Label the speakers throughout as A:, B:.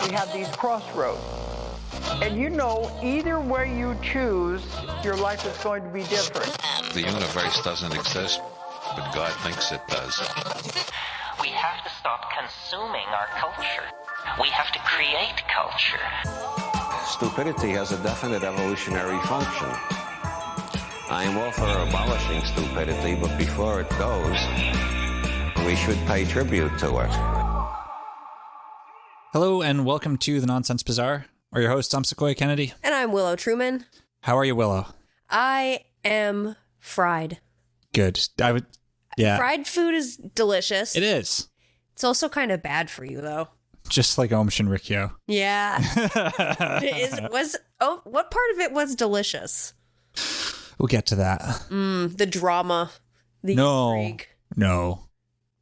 A: we have these crossroads. And you know, either way you choose, your life is going to be different.
B: The universe doesn't exist, but God thinks it does.
C: We have to stop consuming our culture. We have to create culture.
D: Stupidity has a definite evolutionary function. I am all for abolishing stupidity, but before it goes, we should pay tribute to it.
E: Hello and welcome to the Nonsense Bazaar. We're your hosts, I'm Sequoia Kennedy.
F: And I'm Willow Truman.
E: How are you, Willow?
F: I am fried.
E: Good.
F: Fried food is delicious.
E: It is.
F: It's also kind of bad for you, though.
E: Just like Aum Shinrikyo.
F: Yeah. What part of it was delicious?
E: We'll get to that.
F: The drama. Intrigue.
E: No.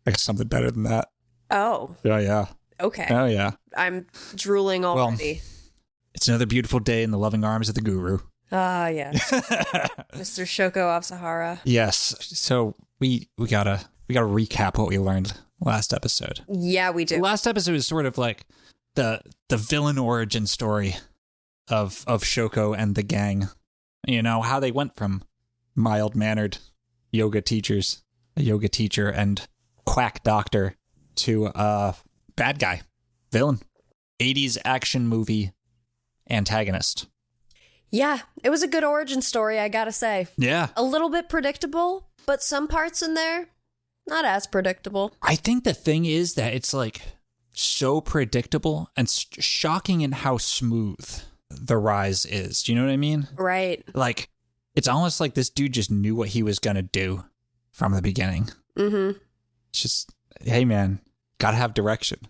E: I got something better than that.
F: Oh.
E: Yeah.
F: Okay.
E: Oh, yeah.
F: I'm drooling already.
E: Well, it's another beautiful day in the loving arms of the guru.
F: Ah, yes. Mr. Shoko Asahara.
E: Yes. So we gotta recap what we learned last episode.
F: Yeah, we do.
E: The last episode is sort of like the villain origin story of Shoko and the gang. You know, how they went from mild-mannered yoga teachers, a yoga teacher and quack doctor, to a bad guy, villain, 80s action movie antagonist.
F: Yeah, it was a good origin story, I gotta say.
E: Yeah.
F: A little bit predictable, but some parts in there, not as predictable.
E: I think the thing is that it's like so predictable and shocking in how smooth the rise is. Do you know what I mean?
F: Right.
E: Like, it's almost like this dude just knew what he was going to do from the beginning.
F: Mm-hmm.
E: It's just, hey, man, gotta have direction.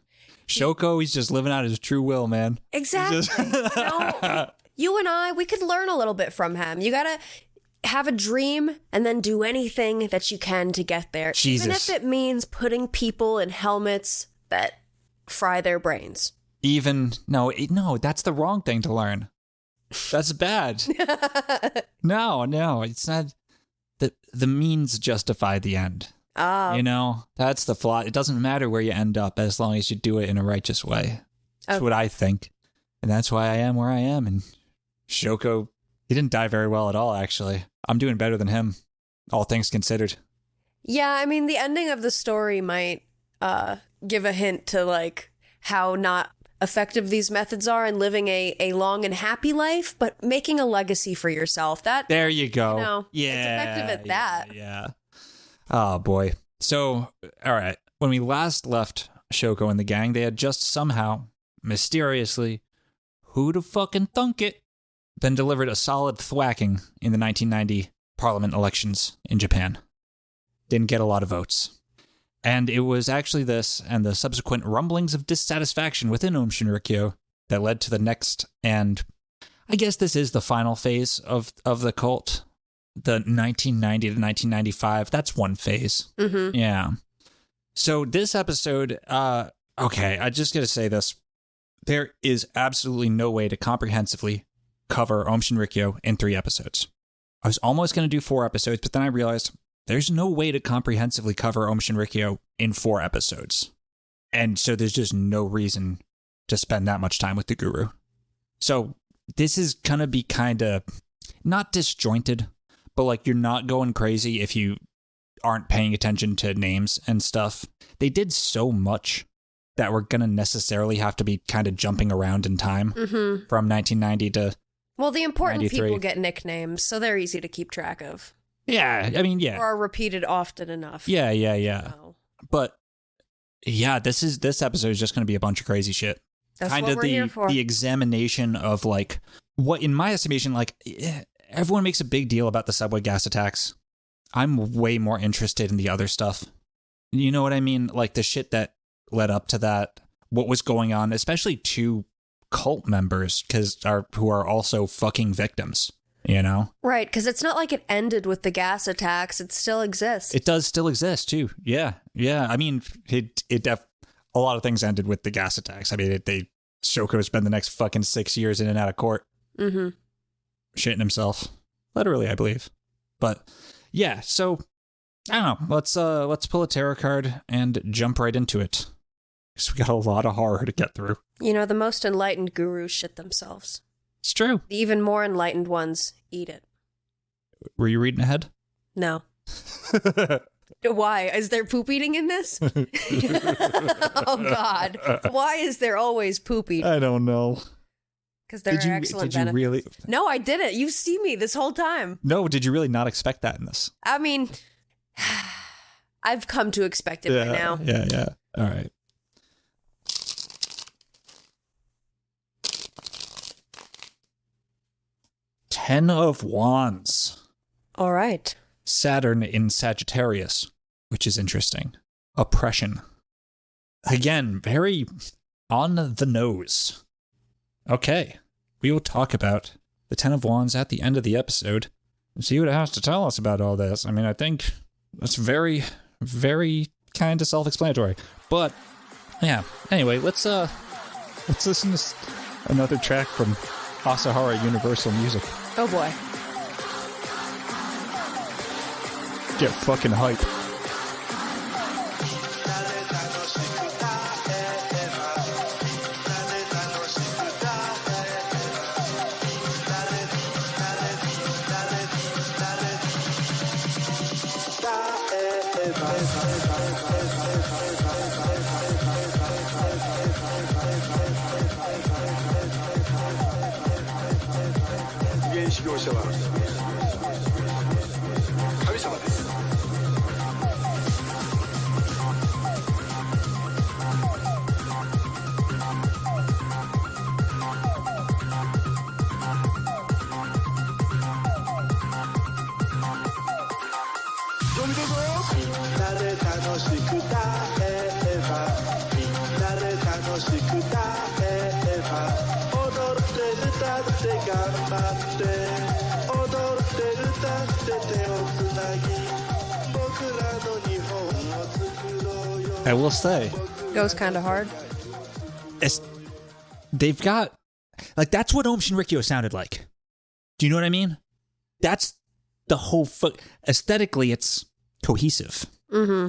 E: Shoko, he's just living out his true will, man.
F: Exactly. You and I, we could learn a little bit from him. You gotta have a dream and then do anything that you can to get there.
E: Jesus.
F: Even if it means putting people in helmets that fry their brains.
E: No, that's the wrong thing to learn. That's bad. No, it's not. The means justify the end.
F: Oh.
E: You know, that's the flaw. It doesn't matter where you end up as long as you do it in a righteous way. That's what I think. And that's why I am where I am. And Shoko, he didn't die very well at all, actually. I'm doing better than him, all things considered.
F: Yeah, I mean, the ending of the story might give a hint to, like, how not effective these methods are in living a long and happy life, but making a legacy for yourself. There you go. You know,
E: yeah.
F: It's effective at that.
E: Yeah. Oh, boy. So, all right. When we last left Shoko and the gang, they had just somehow, mysteriously, who'da fucking thunk it, been delivered a solid thwacking in the 1990 parliament elections in Japan. Didn't get a lot of votes. And it was actually this and the subsequent rumblings of dissatisfaction within Aum Shinrikyo that led to the next, and I guess this is the final phase of the cult. The 1990 to 1995, that's one phase.
F: Mm-hmm. Yeah.
E: So this episode, okay, I just gotta say this. There is absolutely no way to comprehensively cover Aum Shinrikyo in 3 episodes. I was almost going to do 4 episodes, but then I realized there's no way to comprehensively cover Aum Shinrikyo in 4 episodes. And so there's just no reason to spend that much time with the guru. So this is going to be kind of not disjointed, but like you're not going crazy if you aren't paying attention to names and stuff. They did so much that we're going to necessarily have to be kind of jumping around in time from 1990 to
F: Well, the important
E: 93.
F: people get nicknames, so they're easy to keep track of.
E: Yeah, I mean, yeah.
F: Or are repeated often enough.
E: Yeah.
F: So.
E: But yeah, this episode is just going to be a bunch of crazy shit.
F: That's
E: kind
F: what
E: of
F: we're here for.
E: The examination of like what, in my estimation, like everyone makes a big deal about the subway gas attacks. I'm way more interested in the other stuff. You know what I mean? Like the shit that led up to that, what was going on, especially to cult members who are also fucking victims, you know?
F: Right, because it's not like it ended with the gas attacks. It still exists.
E: It does still exist too. Yeah. I mean, a lot of things ended with the gas attacks. I mean, Shoko spent the next fucking 6 years in and out of court.
F: Mm-hmm.
E: Shitting himself. Literally, I believe. But yeah, so I don't know. Let's pull a tarot card and jump right into it. because we got a lot of horror to get through.
F: You know, the most enlightened gurus shit themselves.
E: It's true.
F: The even more enlightened ones eat it.
E: Were you reading ahead?
F: No. Why? Is there poop eating in this? Oh, God. Why is there always poop eating?
E: I don't know.
F: Because there are excellent
E: did you
F: benefits.
E: really?
F: No, I didn't. You've seen me this whole time.
E: No, did you really not expect that in this?
F: I mean, I've come to expect it by now.
E: Yeah. All right. Ten of Wands.
F: All right.
E: Saturn in Sagittarius, which is interesting. Oppression. Again, very on the nose. Okay, we will talk about the Ten of Wands at the end of the episode and see what it has to tell us about all this. I mean, I think that's very, very kind of self-explanatory. But yeah, anyway, let's listen to another track from Asahara Universal Music.
F: Oh boy.
E: Get fucking hype. I will say,
F: Goes kind of hard.
E: they've got, like, that's what Aum Shinrikyo sounded like. Do you know what I mean? That's the whole, aesthetically, it's cohesive.
F: Mm-hmm.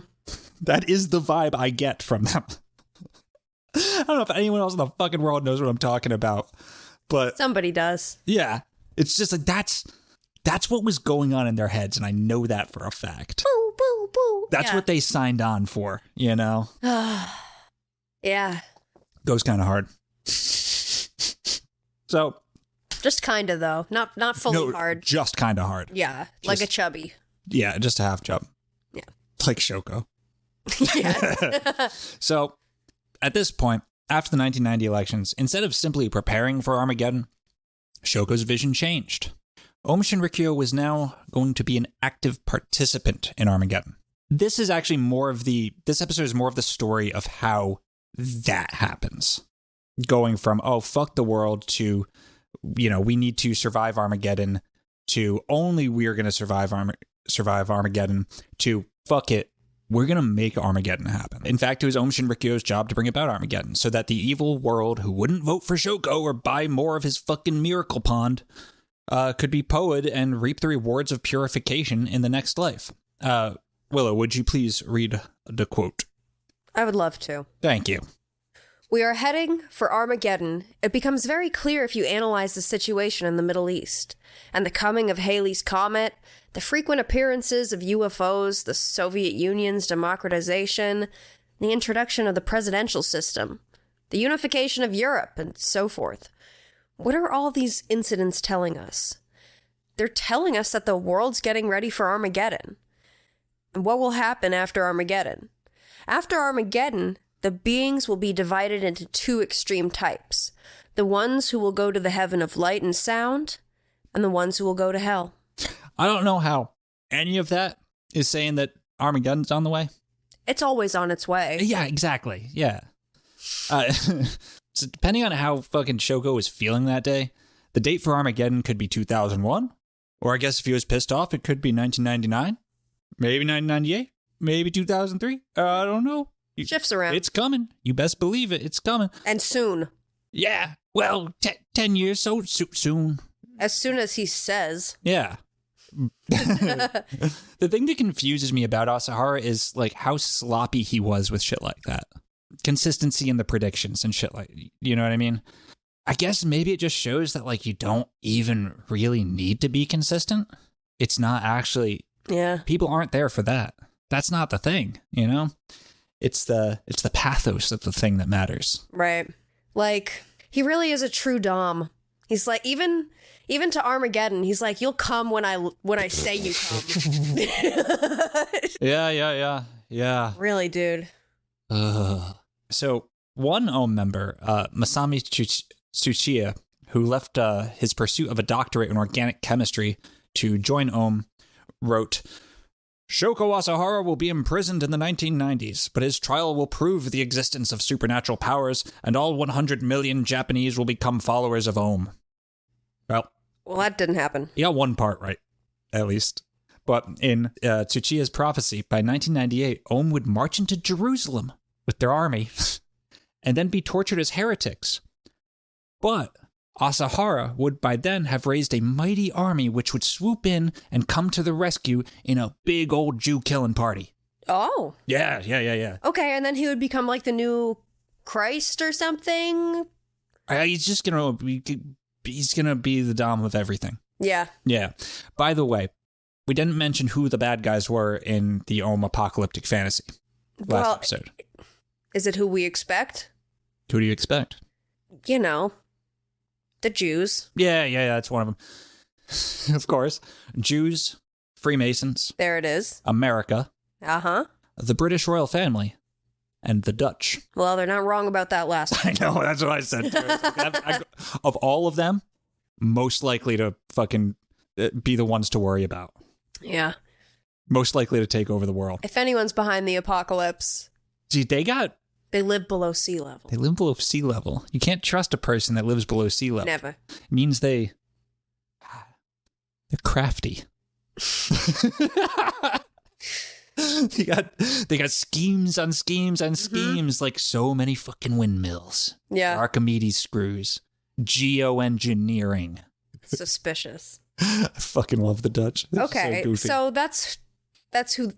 E: That is the vibe I get from them. I don't know if anyone else in the fucking world knows what I'm talking about, but
F: Somebody does.
E: yeah, it's just like, that's what was going on in their heads, and I know that for a fact.
F: Boo, boo, boo.
E: That's what they signed on for, you know?
F: Yeah.
E: Goes kind of hard. So,
F: Just kind of, though. Not fully hard.
E: Just kind of hard.
F: Yeah. Like a chubby.
E: Yeah, just a half jump.
F: Yeah.
E: Like Shoko.
F: Yeah.
E: So, at this point, after the 1990 elections, instead of simply preparing for Armageddon, Shoko's vision changed. Aum Shinrikyo was now going to be an active participant in Armageddon. This is actually this episode is more of the story of how that happens. Going from, oh, fuck the world to, you know, we need to survive Armageddon, to only we're going to survive Armageddon, to fuck it, we're going to make Armageddon happen. In fact, it was Aum Shinrikyo's job to bring about Armageddon, so that the evil world who wouldn't vote for Shoko or buy more of his fucking miracle pond could be poed and reap the rewards of purification in the next life. Willow, would you please read the quote?
F: I would love to.
E: Thank you.
F: We are heading for Armageddon. It becomes very clear if you analyze the situation in the Middle East, and the coming of Halley's Comet, the frequent appearances of UFOs, the Soviet Union's democratization, the introduction of the presidential system, the unification of Europe, and so forth. What are all these incidents telling us? They're telling us that the world's getting ready for Armageddon. And what will happen after Armageddon? After Armageddon, the beings will be divided into two extreme types. The ones who will go to the heaven of light and sound, and the ones who will go to hell.
E: I don't know how any of that is saying that Armageddon's on the way.
F: It's always on its way.
E: Yeah, exactly. Yeah. So depending on how fucking Shoko was feeling that day, the date for Armageddon could be 2001. Or I guess if he was pissed off, it could be 1999. Maybe 1998. Maybe 2003. I don't know.
F: Shifts around.
E: It's coming. You best believe it. It's coming.
F: And soon.
E: Yeah. Well, 10 years so soon.
F: As soon as he says.
E: Yeah. The thing that confuses me about Asahara is like how sloppy he was with shit like that. consistency in the predictions and shit, like, you know what I mean? I guess maybe it just shows that, like, you don't even really need to be consistent. It's not actually, people aren't there for that. That's not the thing, you know? It's the pathos of the thing that matters.
F: Right. Like, he really is a true Dom. He's like, even to Armageddon, he's like, you'll come when I say you come.
E: Yeah.
F: Really, dude.
E: So one Aum member, Masami Tsuchiya, who left his pursuit of a doctorate in organic chemistry to join Aum, wrote, Shoko Asahara will be imprisoned in the 1990s, but his trial will prove the existence of supernatural powers, and all 100 million Japanese will become followers of Aum. Well,
F: that didn't happen.
E: He got one part right, at least. But in Tsuchiya's prophecy, by 1998, Aum would march into Jerusalem with their army and then be tortured as heretics. But Asahara would by then have raised a mighty army which would swoop in and come to the rescue in a big old Jew-killing party.
F: Oh.
E: Yeah.
F: Okay, and then he would become like the new Christ or something?
E: He's just going to... He's going to be the Dom of everything.
F: Yeah.
E: Yeah. By the way, we didn't mention who the bad guys were in the Aum apocalyptic fantasy last episode.
F: Is it who we expect?
E: Who do you expect?
F: You know, the Jews.
E: Yeah, that's one of them. Of course. Jews, Freemasons.
F: There it is.
E: America.
F: Uh-huh.
E: The British royal family. And the Dutch.
F: Well, they're not wrong about that last one.
E: I know, that's what I said too. Of all of them, most likely to fucking be the ones to worry about.
F: Yeah.
E: Most likely to take over the world.
F: If anyone's behind the apocalypse.
E: Dude,
F: they live below sea level.
E: They live below sea level. You can't trust a person that lives below sea level.
F: Never.
E: It means they're crafty. They got schemes on schemes on schemes, like so many fucking windmills.
F: Yeah.
E: Archimedes screws. Geoengineering.
F: Suspicious.
E: I fucking love the Dutch. They're
F: okay, so that's who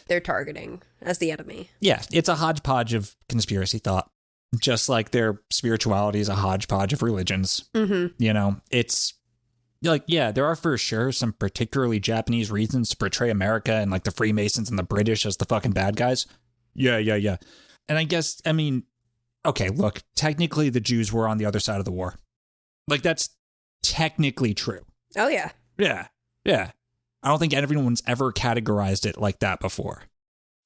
F: they're targeting as the enemy.
E: Yeah, it's a hodgepodge of conspiracy thought. Just like their spirituality is a hodgepodge of religions.
F: Mm-hmm.
E: You know, it's like, yeah, there are for sure some particularly Japanese reasons to portray America and like the Freemasons and the British as the fucking bad guys. Yeah. And I guess, I mean, okay, look, technically the Jews were on the other side of the war. Like, that's technically true.
F: Oh, yeah.
E: Yeah. I don't think everyone's ever categorized it like that before.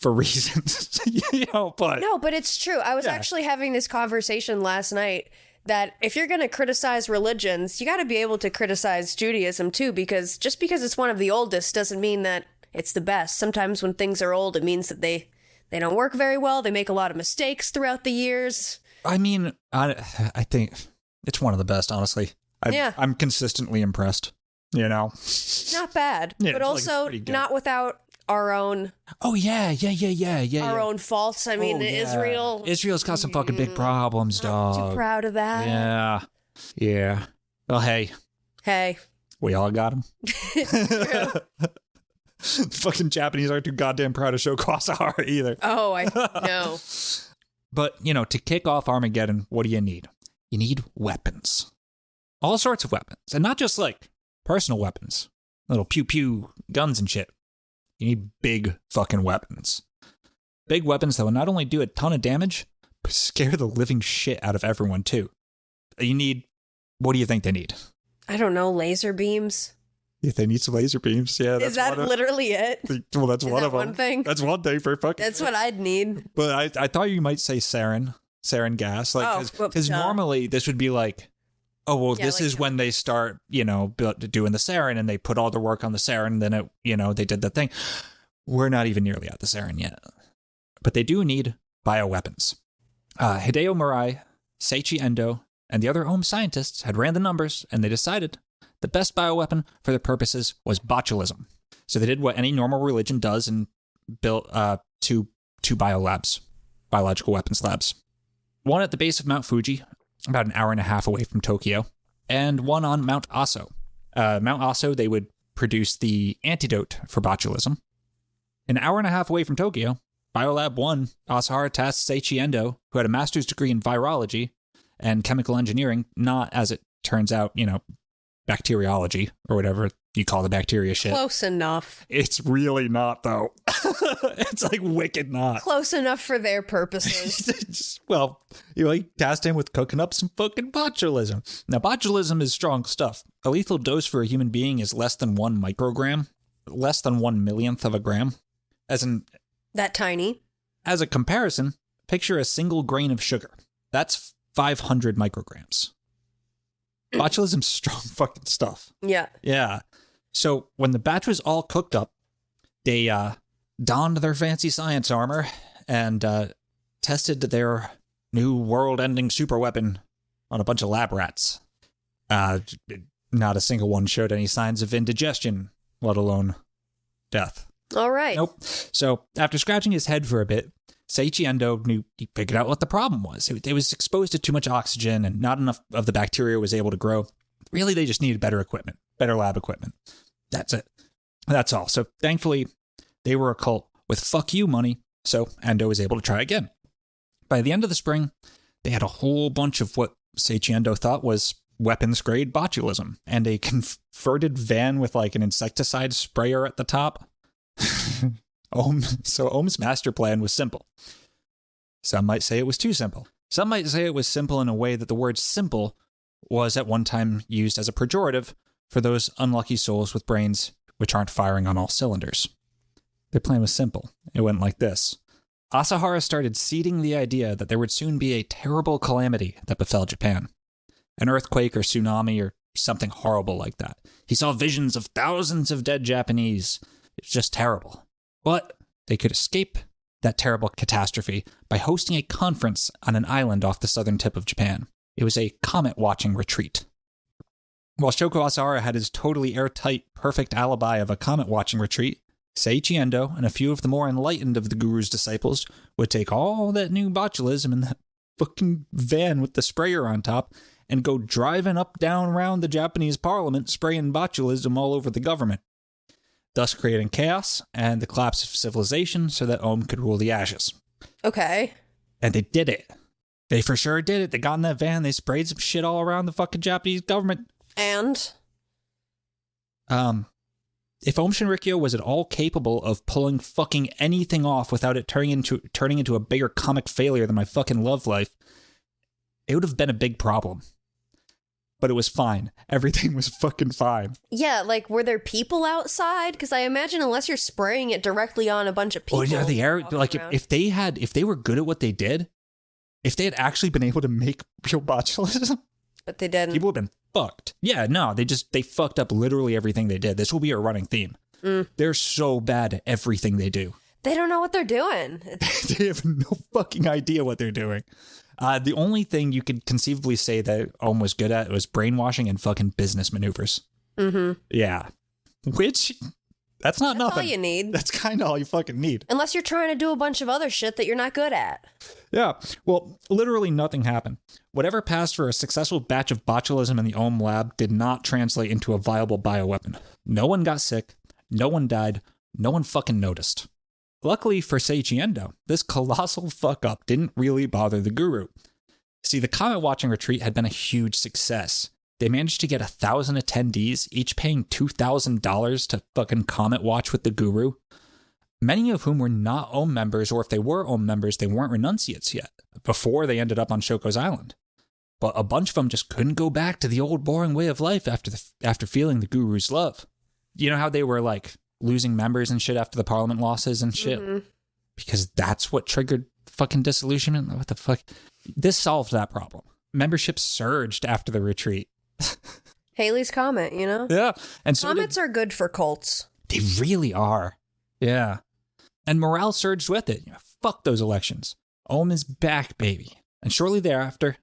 E: For reasons, you know, but...
F: No, but it's true. I was actually having this conversation last night that if you're going to criticize religions, you got to be able to criticize Judaism too, because just because it's one of the oldest doesn't mean that it's the best. Sometimes when things are old, it means that they don't work very well. They make a lot of mistakes throughout the years.
E: I mean, I think it's one of the best, honestly. I'm consistently impressed, you know?
F: Not bad, but also not without our own...
E: Oh, yeah.
F: Our own faults. I mean,
E: Israel's got some fucking big problems, dog.
F: Not too proud of that.
E: Yeah. Well, hey. We all got them. Fucking Japanese aren't too goddamn proud of Shoko Asahara either.
F: Oh, I know.
E: But, you know, to kick off Armageddon, what do you need? You need weapons. All sorts of weapons. And not just, like, personal weapons. Little pew-pew guns and shit. You need big fucking weapons. Big weapons that will not only do a ton of damage, but scare the living shit out of everyone, too. What do you think they need?
F: I don't know, laser beams?
E: Yeah, they need some laser beams, yeah.
F: Is that literally it?
E: Well, that's one of them.
F: One thing?
E: That's one thing for fucking...
F: That's what I'd need.
E: But I thought you might say sarin gas. Like, because normally this would be like... Oh, well, this is when they start, you know, doing the sarin and they put all their work on the sarin. Then, they did the thing. We're not even nearly at the sarin yet. But they do need bioweapons. Hideo Murai, Seiichi Endo, and the other Aum scientists had ran the numbers and they decided the best bioweapon for their purposes was botulism. So they did what any normal religion does and built two biological weapons labs. One at the base of Mount Fuji, about an hour and a half away from Tokyo, and one on Mount Aso. Mount Aso, they would produce the antidote for botulism. An hour and a half away from Tokyo, Biolab 1, Asahara tasks Seiichi Endo, who had a master's degree in virology and chemical engineering, not, as it turns out, bacteriology or whatever you call the bacteria shit.
F: Close enough.
E: It's really not, though. It's like wicked not.
F: Close enough for their purposes.
E: Well, he tasked him with cooking up some fucking botulism. Now, botulism is strong stuff. A lethal dose for a human being is less than 1 microgram, less than 1/millionth of a gram.
F: That tiny.
E: As a comparison, picture a single grain of sugar. That's 500 micrograms. Botulism's strong fucking stuff.
F: Yeah.
E: Yeah. So when the batch was all cooked up, they donned their fancy science armor and tested their new world-ending superweapon on a bunch of lab rats. Not a single one showed any signs of indigestion, let alone death.
F: All right.
E: Nope. So after scratching his head for a bit, Seiichi Endo figured out what the problem was. It was exposed to too much oxygen and not enough of the bacteria was able to grow. Really, they just needed better equipment, better lab equipment. That's it. That's all. So thankfully, they were a cult with fuck you money, so Endo was able to try again. By the end of the spring, they had a whole bunch of what Seiichi Endo thought was weapons-grade botulism, and a converted van with like an insecticide sprayer at the top. Aum's master plan was simple. Some might say it was too simple. Some might say it was simple in a way that the word simple was at one time used as a pejorative for those unlucky souls with brains which aren't firing on all cylinders. Their plan was simple. It went like this. Asahara started seeding the idea that there would soon be a terrible calamity that befell Japan. An earthquake or tsunami or something horrible like that. He saw visions of thousands of dead Japanese. It's just terrible. But they could escape that terrible catastrophe by hosting a conference on an island off the southern tip of Japan. It was a comet-watching retreat. While Shoko Asahara had his totally airtight, perfect alibi of a comet-watching retreat, Seiichi Endo and a few of the more enlightened of the guru's disciples would take all that new botulism in that fucking van with the sprayer on top and go driving up down around the Japanese parliament spraying botulism all over the government, thus creating chaos and the collapse of civilization so that Aum could rule the ashes. Okay. And they did it. They for sure did it. They got in that van, they sprayed some shit all around the fucking Japanese government.
F: And?
E: If Aum Shinrikyo was at all capable of pulling fucking anything off without it turning into a bigger comic failure than my fucking love life, it would have been a big problem. But it was fine. Everything was fucking fine.
F: Yeah, like, were there people outside? Because I imagine unless you're spraying it directly on a bunch of people.
E: Well, yeah, the air, like, if they were good at what they did, if they had actually been able to make real botulism,
F: but they didn't.
E: People have been fucked. Yeah, no, they fucked up literally everything they did. This will be a running theme. They're so bad at everything they do.
F: They don't know what they're doing.
E: They have no fucking idea what they're doing. The only thing you could conceivably say that Aum was good at was brainwashing and fucking business maneuvers. Mm-hmm. Yeah. Which, that's nothing.
F: That's all you need.
E: That's kind of all you fucking need.
F: Unless you're trying to do a bunch of other shit that you're not good at.
E: Yeah. Well, literally nothing happened. Whatever passed for a successful batch of botulism in the Aum lab did not translate into a viable bioweapon. No one got sick. No one died. No one fucking noticed. Luckily for Seiichi Endo, this colossal fuck-up didn't really bother the guru. See, the comet-watching retreat had been a huge success. They managed to get 1,000 attendees, each paying $2,000 to fucking comet watch with the guru, many of whom were not Aum members, or if they were Aum members, they weren't renunciates yet, before they ended up on Shoko's island. But a bunch of them just couldn't go back to the old boring way of life after feeling the guru's love. You know how they were, like, losing members and shit after the parliament losses and shit? Mm-hmm. Because that's what triggered fucking disillusionment? What the fuck? This solved that problem. Membership surged after the retreat.
F: Halley's Comet, you know?
E: Yeah. And so
F: Comets are good for cults.
E: They really are. Yeah. And morale surged with it. Fuck those elections. Aum is back, baby. And shortly thereafter,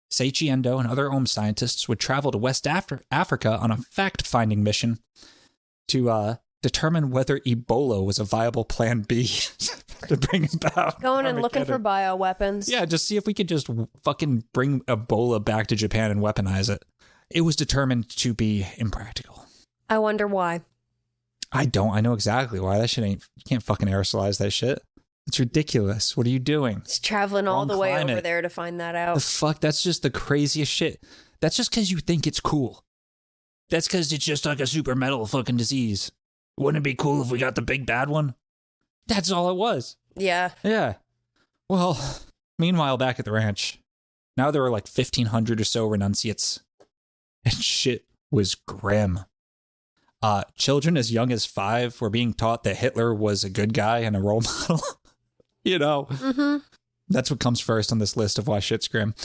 E: Seiichi Endo and other Aum scientists would travel to West Africa on a fact-finding mission to determine whether Ebola was a viable plan B to bring about.
F: Going and looking for bioweapons.
E: Yeah, just see if we could just fucking bring Ebola back to Japan and weaponize it. It was determined to be impractical.
F: I wonder why.
E: I know exactly why. That shit ain't, you can't fucking aerosolize that shit. It's ridiculous. What are you doing?
F: He's traveling all
E: Wrong
F: the way
E: climate.
F: over there to find that out.
E: The fuck? That's just the craziest shit. That's just because you think it's cool. That's because it's just like a super metal fucking disease. Wouldn't it be cool if we got the big bad one? That's all it was.
F: Yeah.
E: Yeah. Well, meanwhile, back at the ranch, now there were like 1,500 or so renunciates. And shit was grim. Children as young as 5 were being taught that Hitler was a good guy and a role model. You know, That's what comes first on this list of why shit's grim.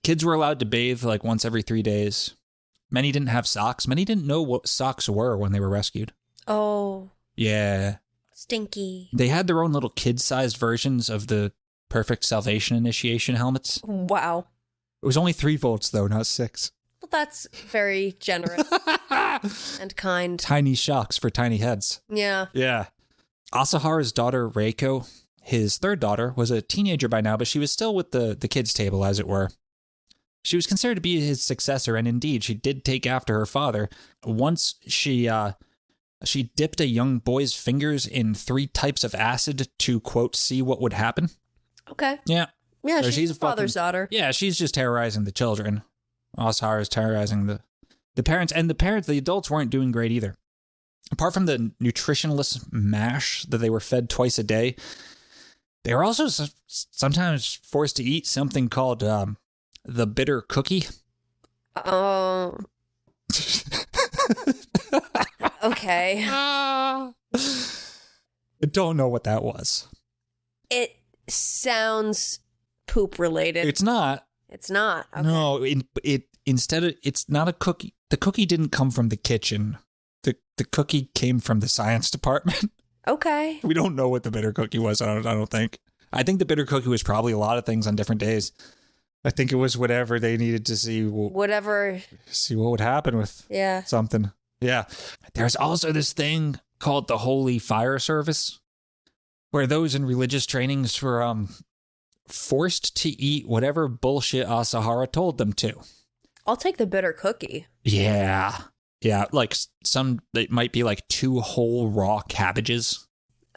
E: Kids were allowed to bathe like once every 3 days. Many didn't have socks. Many didn't know what socks were when they were rescued.
F: Oh.
E: Yeah.
F: Stinky.
E: They had their own little kid-sized versions of the Perfect Salvation Initiation helmets.
F: Wow.
E: It was only 3 volts, though, not 6.
F: Well, that's very generous and kind.
E: Tiny shocks for tiny heads.
F: Yeah.
E: Yeah. Asahara's daughter, Reiko, his third daughter, was a teenager by now, but she was still with the kids' table, as it were. She was considered to be his successor, and indeed, she did take after her father. Once she dipped a young boy's fingers in 3 types of acid to, quote, see what would happen.
F: Okay.
E: Yeah.
F: Yeah,
E: So
F: she's a father's daughter.
E: Yeah, she's just terrorizing the children. Asahara's terrorizing the parents, and the adults weren't doing great either. Apart from the nutritionless mash that they were fed twice a day, they were also sometimes forced to eat something called the bitter cookie.
F: Oh. Okay.
E: I don't know what that was.
F: It sounds poop related.
E: It's not.
F: It's not. Okay.
E: No, it's not a cookie. The cookie didn't come from the kitchen. The cookie came from the science department.
F: Okay.
E: We don't know what the bitter cookie was. I don't think. I think the bitter cookie was probably a lot of things on different days. I think it was whatever they needed to see. See what would happen with something. Yeah. There's also this thing called the Holy Fire Service, where those in religious trainings were forced to eat whatever bullshit Asahara told them to.
F: I'll take the bitter cookie.
E: Yeah. Yeah, like it might be like 2 whole raw cabbages.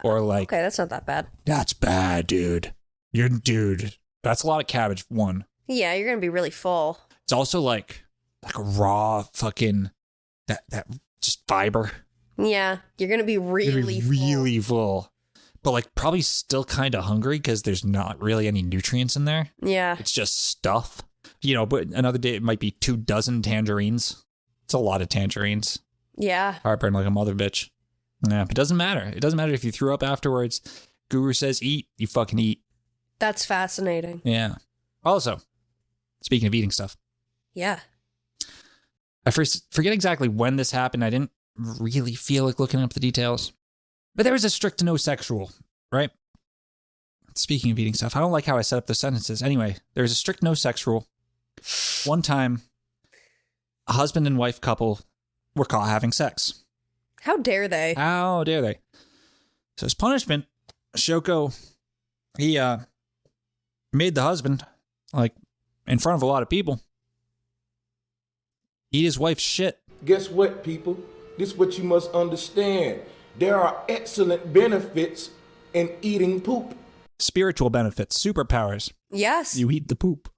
E: Or like...
F: Okay, that's not that bad.
E: That's bad, dude. That's a lot of cabbage, 1.
F: Yeah, you're going to be really full.
E: It's also like a raw fucking... That just fiber.
F: Yeah, you're going to be really
E: full. But like probably still kind of hungry because there's not really any nutrients in there.
F: Yeah.
E: It's just stuff. You know, but another day it might be 24 tangerines. It's a lot of tangerines.
F: Yeah.
E: Heartburn like a mother bitch. Yeah, it doesn't matter. It doesn't matter if you threw up afterwards. Guru says eat, you fucking eat.
F: That's fascinating.
E: Yeah. Also, speaking of eating stuff.
F: Yeah.
E: I forget exactly when this happened. I didn't really feel like looking up the details. But there was a strict no sexual, right? Speaking of eating stuff, I don't like how I set up the sentences. Anyway, there's a strict no sexual. One time, a husband and wife couple were caught having sex.
F: How dare they?
E: How dare they? So as punishment, Shoko, he made the husband, like, in front of a lot of people, eat his wife's shit.
G: Guess what, people? This is what you must understand. There are excellent benefits in eating poop.
E: Spiritual benefits, superpowers.
F: Yes.
E: You eat the poop.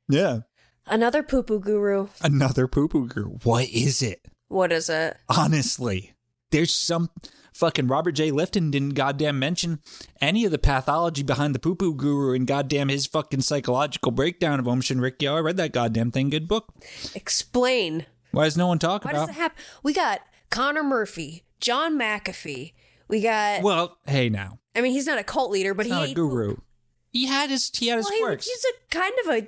E: Yeah.
F: Another poo-poo guru.
E: Another poo-poo guru. What is it?
F: What is it?
E: Honestly, there's some fucking Robert J. Lifton didn't goddamn mention any of the pathology behind the poo-poo guru and goddamn his fucking psychological breakdown of Aum Shinrikyo. I read that goddamn thing. Good book.
F: Explain.
E: Why does no one talk about?
F: Why does it happen? We got Connor Murphy, John McAfee. We got.
E: Well, hey now.
F: I mean, he's not a cult leader, but
E: he's not a guru. He had his quirks.
F: He's a kind of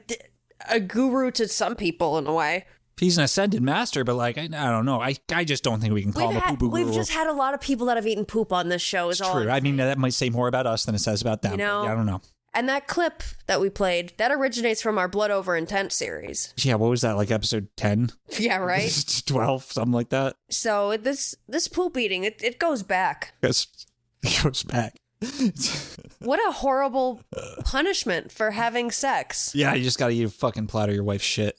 F: a guru to some people in a way.
E: He's an ascended master, but like I don't know. I just don't think we can call him a poo-poo guru.
F: We've just had a lot of people that have eaten poop on this show. Is all
E: true. I mean, that might say more about us than it says about them.
F: You know,
E: yeah, I don't know.
F: And that clip that we played, that originates from our Blood Over Intent series.
E: Yeah, what was that, like episode 10?
F: Yeah, right?
E: 12, something like that.
F: So this poop eating, it goes back.
E: It goes back.
F: What a horrible punishment for having sex.
E: Yeah, you just gotta eat a fucking platter of your wife's shit.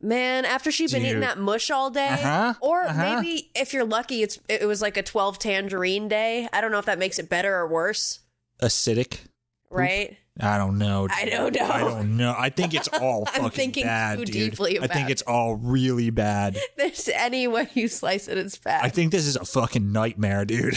F: Man, after she'd been eating that mush all day, maybe if you're lucky, it was like a 12 tangerine day. I don't know if that makes it better or worse.
E: Acidic.
F: right?
E: I don't know.
F: I don't know.
E: I don't know. I think it's all
F: I'm
E: fucking
F: thinking
E: bad,
F: too
E: dude.
F: deeply
E: I
F: about
E: think it's all really bad.
F: There's any way you slice it, it's bad.
E: I think this is a fucking nightmare, dude.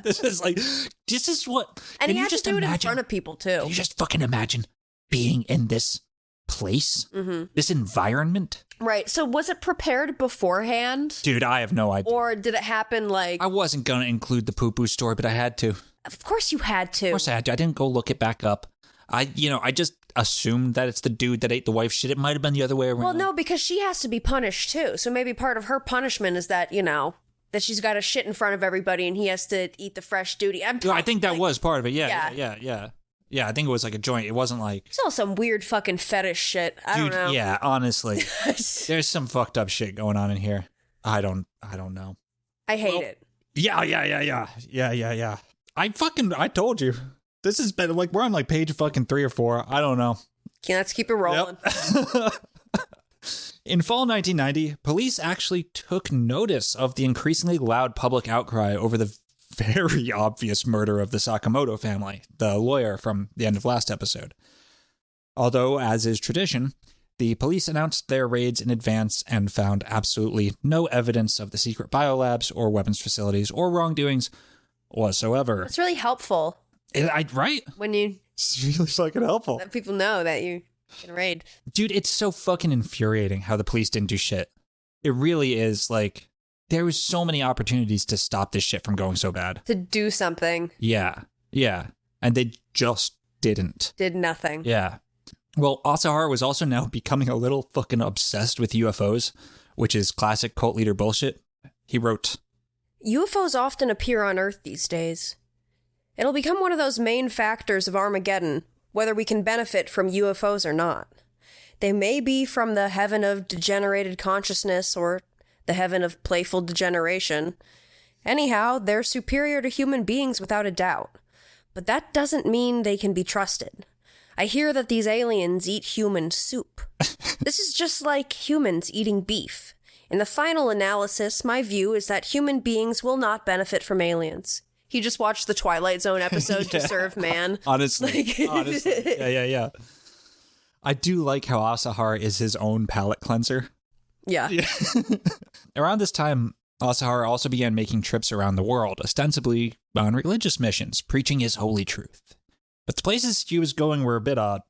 E: This is what.
F: And
E: can
F: he
E: you
F: had to
E: just
F: do it in
E: imagine?
F: front of people, too.
E: Can you just fucking imagine being in this place, this environment?
F: Right. So was it prepared beforehand?
E: Dude, I have no idea.
F: Or did it happen like...
E: I wasn't going to include the poo-poo story, but I had to.
F: Of course you had to.
E: Of course I had to. I didn't go look it back up. I just assumed that it's the dude that ate the wife's shit. It might have been the other way around.
F: Well, no, because she has to be punished, too. So maybe part of her punishment is that, that she's got to shit in front of everybody and he has to eat the fresh duty.
E: I think that was part of it. Yeah. Yeah, I think it was like a joint. It wasn't like...
F: It's all some weird fucking fetish shit. I don't know.
E: Yeah, honestly. There's some fucked up shit going on in here. I don't know.
F: I hate it.
E: Yeah. I told you. This has been like, we're on like page fucking 3 or 4. I don't know.
F: Okay, let's keep it rolling.
E: Yep. In fall 1990, police actually took notice of the increasingly loud public outcry over the very obvious murder of the Sakamoto family, the lawyer from the end of last episode. Although, as is tradition, the police announced their raids in advance and found absolutely no evidence of the secret biolabs or weapons facilities or wrongdoings whatsoever.
F: It's really helpful.
E: Right?
F: When you...
E: It's really fucking helpful.
F: Let people know that you can raid.
E: Dude, it's so fucking infuriating how the police didn't do shit. It really is, like... There was so many opportunities to stop this shit from going so bad.
F: To do something.
E: Yeah. And they just didn't.
F: Did nothing.
E: Yeah. Well, Asahara was also now becoming a little fucking obsessed with UFOs, which is classic cult leader bullshit. He wrote,
F: UFOs often appear on Earth these days. It'll become one of those main factors of Armageddon, whether we can benefit from UFOs or not. They may be from the heaven of degenerated consciousness or the heaven of playful degeneration. Anyhow, they're superior to human beings without a doubt. But that doesn't mean they can be trusted. I hear that these aliens eat human soup. This is just like humans eating beef. In the final analysis, my view is that human beings will not benefit from aliens. He just watched the Twilight Zone episode to serve man.
E: Honestly. Yeah. I do like how Asahara is his own palate cleanser.
F: Yeah.
E: Around this time, Asahara also began making trips around the world, ostensibly on religious missions, preaching his holy truth. But the places he was going were a bit odd.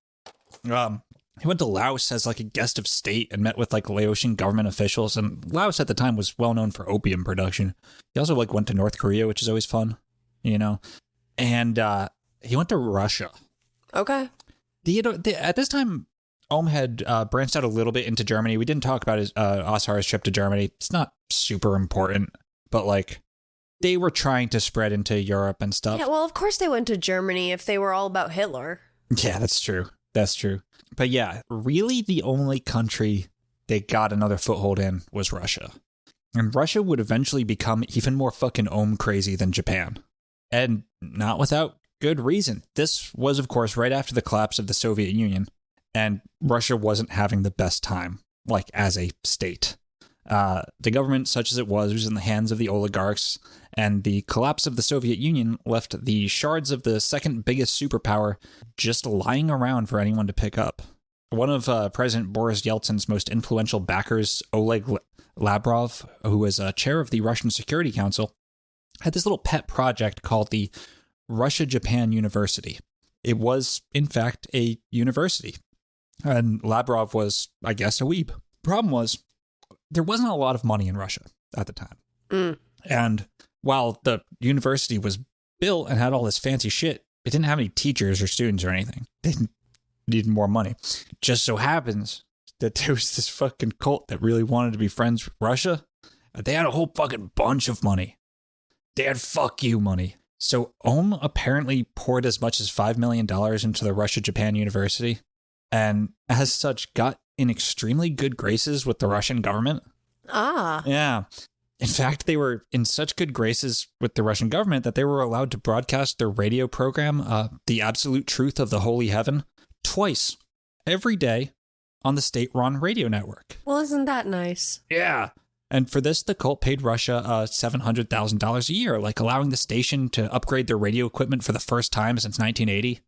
E: He went to Laos as like a guest of state and met with like Laotian government officials, and Laos at the time was well known for opium production. He also like went to North Korea, which is always fun, and he went to Russia.
F: Okay.
E: At this time, Aum had branched out a little bit into Germany. We didn't talk about his Asahara's trip to Germany. It's not super important, but like they were trying to spread into Europe and stuff.
F: Yeah, well, of course they went to Germany if they were all about Hitler.
E: Yeah, that's true. But yeah, really the only country they got another foothold in was Russia. And Russia would eventually become even more fucking Aum crazy than Japan. And not without good reason. This was, of course, right after the collapse of the Soviet Union. And Russia wasn't having the best time, like, as a state. The government, such as it was in the hands of the oligarchs, and the collapse of the Soviet Union left the shards of the second biggest superpower just lying around for anyone to pick up. One of President Boris Yeltsin's most influential backers, Oleg Lavrov, who was chair of the Russian Security Council, had this little pet project called the Russia-Japan University. It was, in fact, a university. And Lavrov was, I guess, a weeb. Problem was, there wasn't a lot of money in Russia at the time. And while the university was built and had all this fancy shit, it didn't have any teachers or students or anything. They needed more money. Just so happens that there was this fucking cult that really wanted to be friends with Russia. They had a whole fucking bunch of money. They had fuck you money. So Aum apparently poured as much as $5 million into the Russia-Japan University, and as such got in extremely good graces with the Russian government. Yeah. In fact, they were in such good graces with the Russian government that they were allowed to broadcast their radio program, The Absolute Truth of the Holy Heaven, twice every day on the state-run radio network.
F: Well, isn't that nice?
E: Yeah. And for this, the cult paid Russia $700,000 a year, like allowing the station to upgrade their radio equipment for the first time since 1980.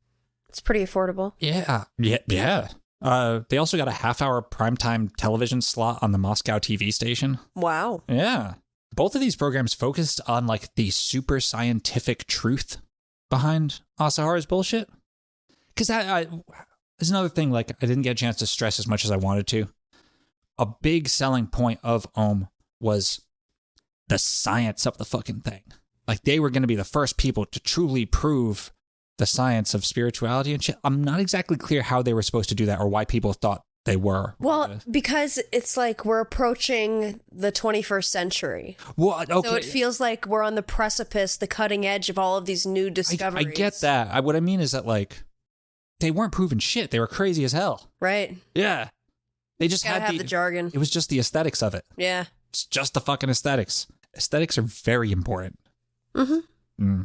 F: It's pretty affordable.
E: Yeah. They also got a half-hour primetime television slot on the Moscow TV station.
F: Wow.
E: Yeah. Both of these programs focused on like the super scientific truth behind Asahara's bullshit. Because that is another thing, like, I didn't get a chance to stress as much as I wanted to. A big selling point of Aum was the science of the fucking thing. Like, they were going to be the first people to truly prove the science of spirituality and shit. I'm not exactly clear how they were supposed to do that or why people thought they were.
F: Well, because it's like we're approaching the 21st century.
E: Well, okay.
F: So it feels like we're on the precipice, the cutting edge of all of these new discoveries.
E: I get that. What I mean is that, like, they weren't proving shit. They were crazy as hell.
F: Right.
E: Yeah. They just
F: Gotta
E: had
F: have the jargon.
E: It was just the aesthetics of it.
F: Yeah.
E: It's just the fucking aesthetics. Aesthetics are very important.
F: Mm-hmm.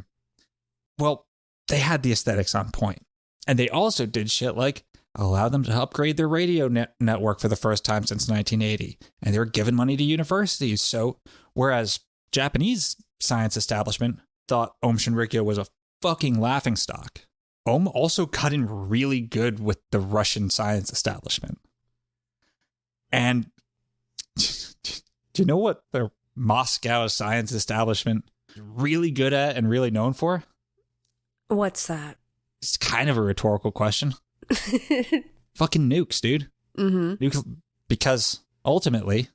E: Well, they had the aesthetics on point. And they also did shit like allow them to upgrade their radio network for the first time since 1980. And they were giving money to universities. So, whereas Japanese science establishment thought Aum Shinrikyo was a fucking laughingstock, Aum also got in really good with the Russian science establishment. And do you know what the Moscow science establishment is really good at and really known for?
F: What's that?
E: It's kind of a rhetorical question. Fucking nukes, dude.
F: Mm-hmm.
E: Nukes, because ultimately,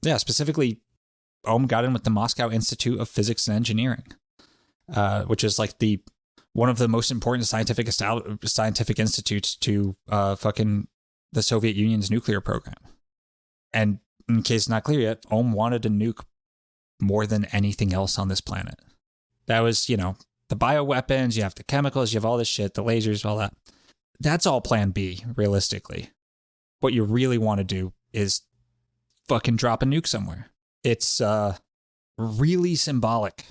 E: specifically, Aum got in with the Moscow Institute of Physics and Engineering, which is like one of the most important scientific institutes to fucking the Soviet Union's nuclear program. And in case it's not clear yet, Aum wanted to nuke more than anything else on this planet. That was, the bioweapons, you have the chemicals, you have all this shit, the lasers, all that. That's all plan B, realistically. What you really want to do is fucking drop a nuke somewhere. It's really symbolic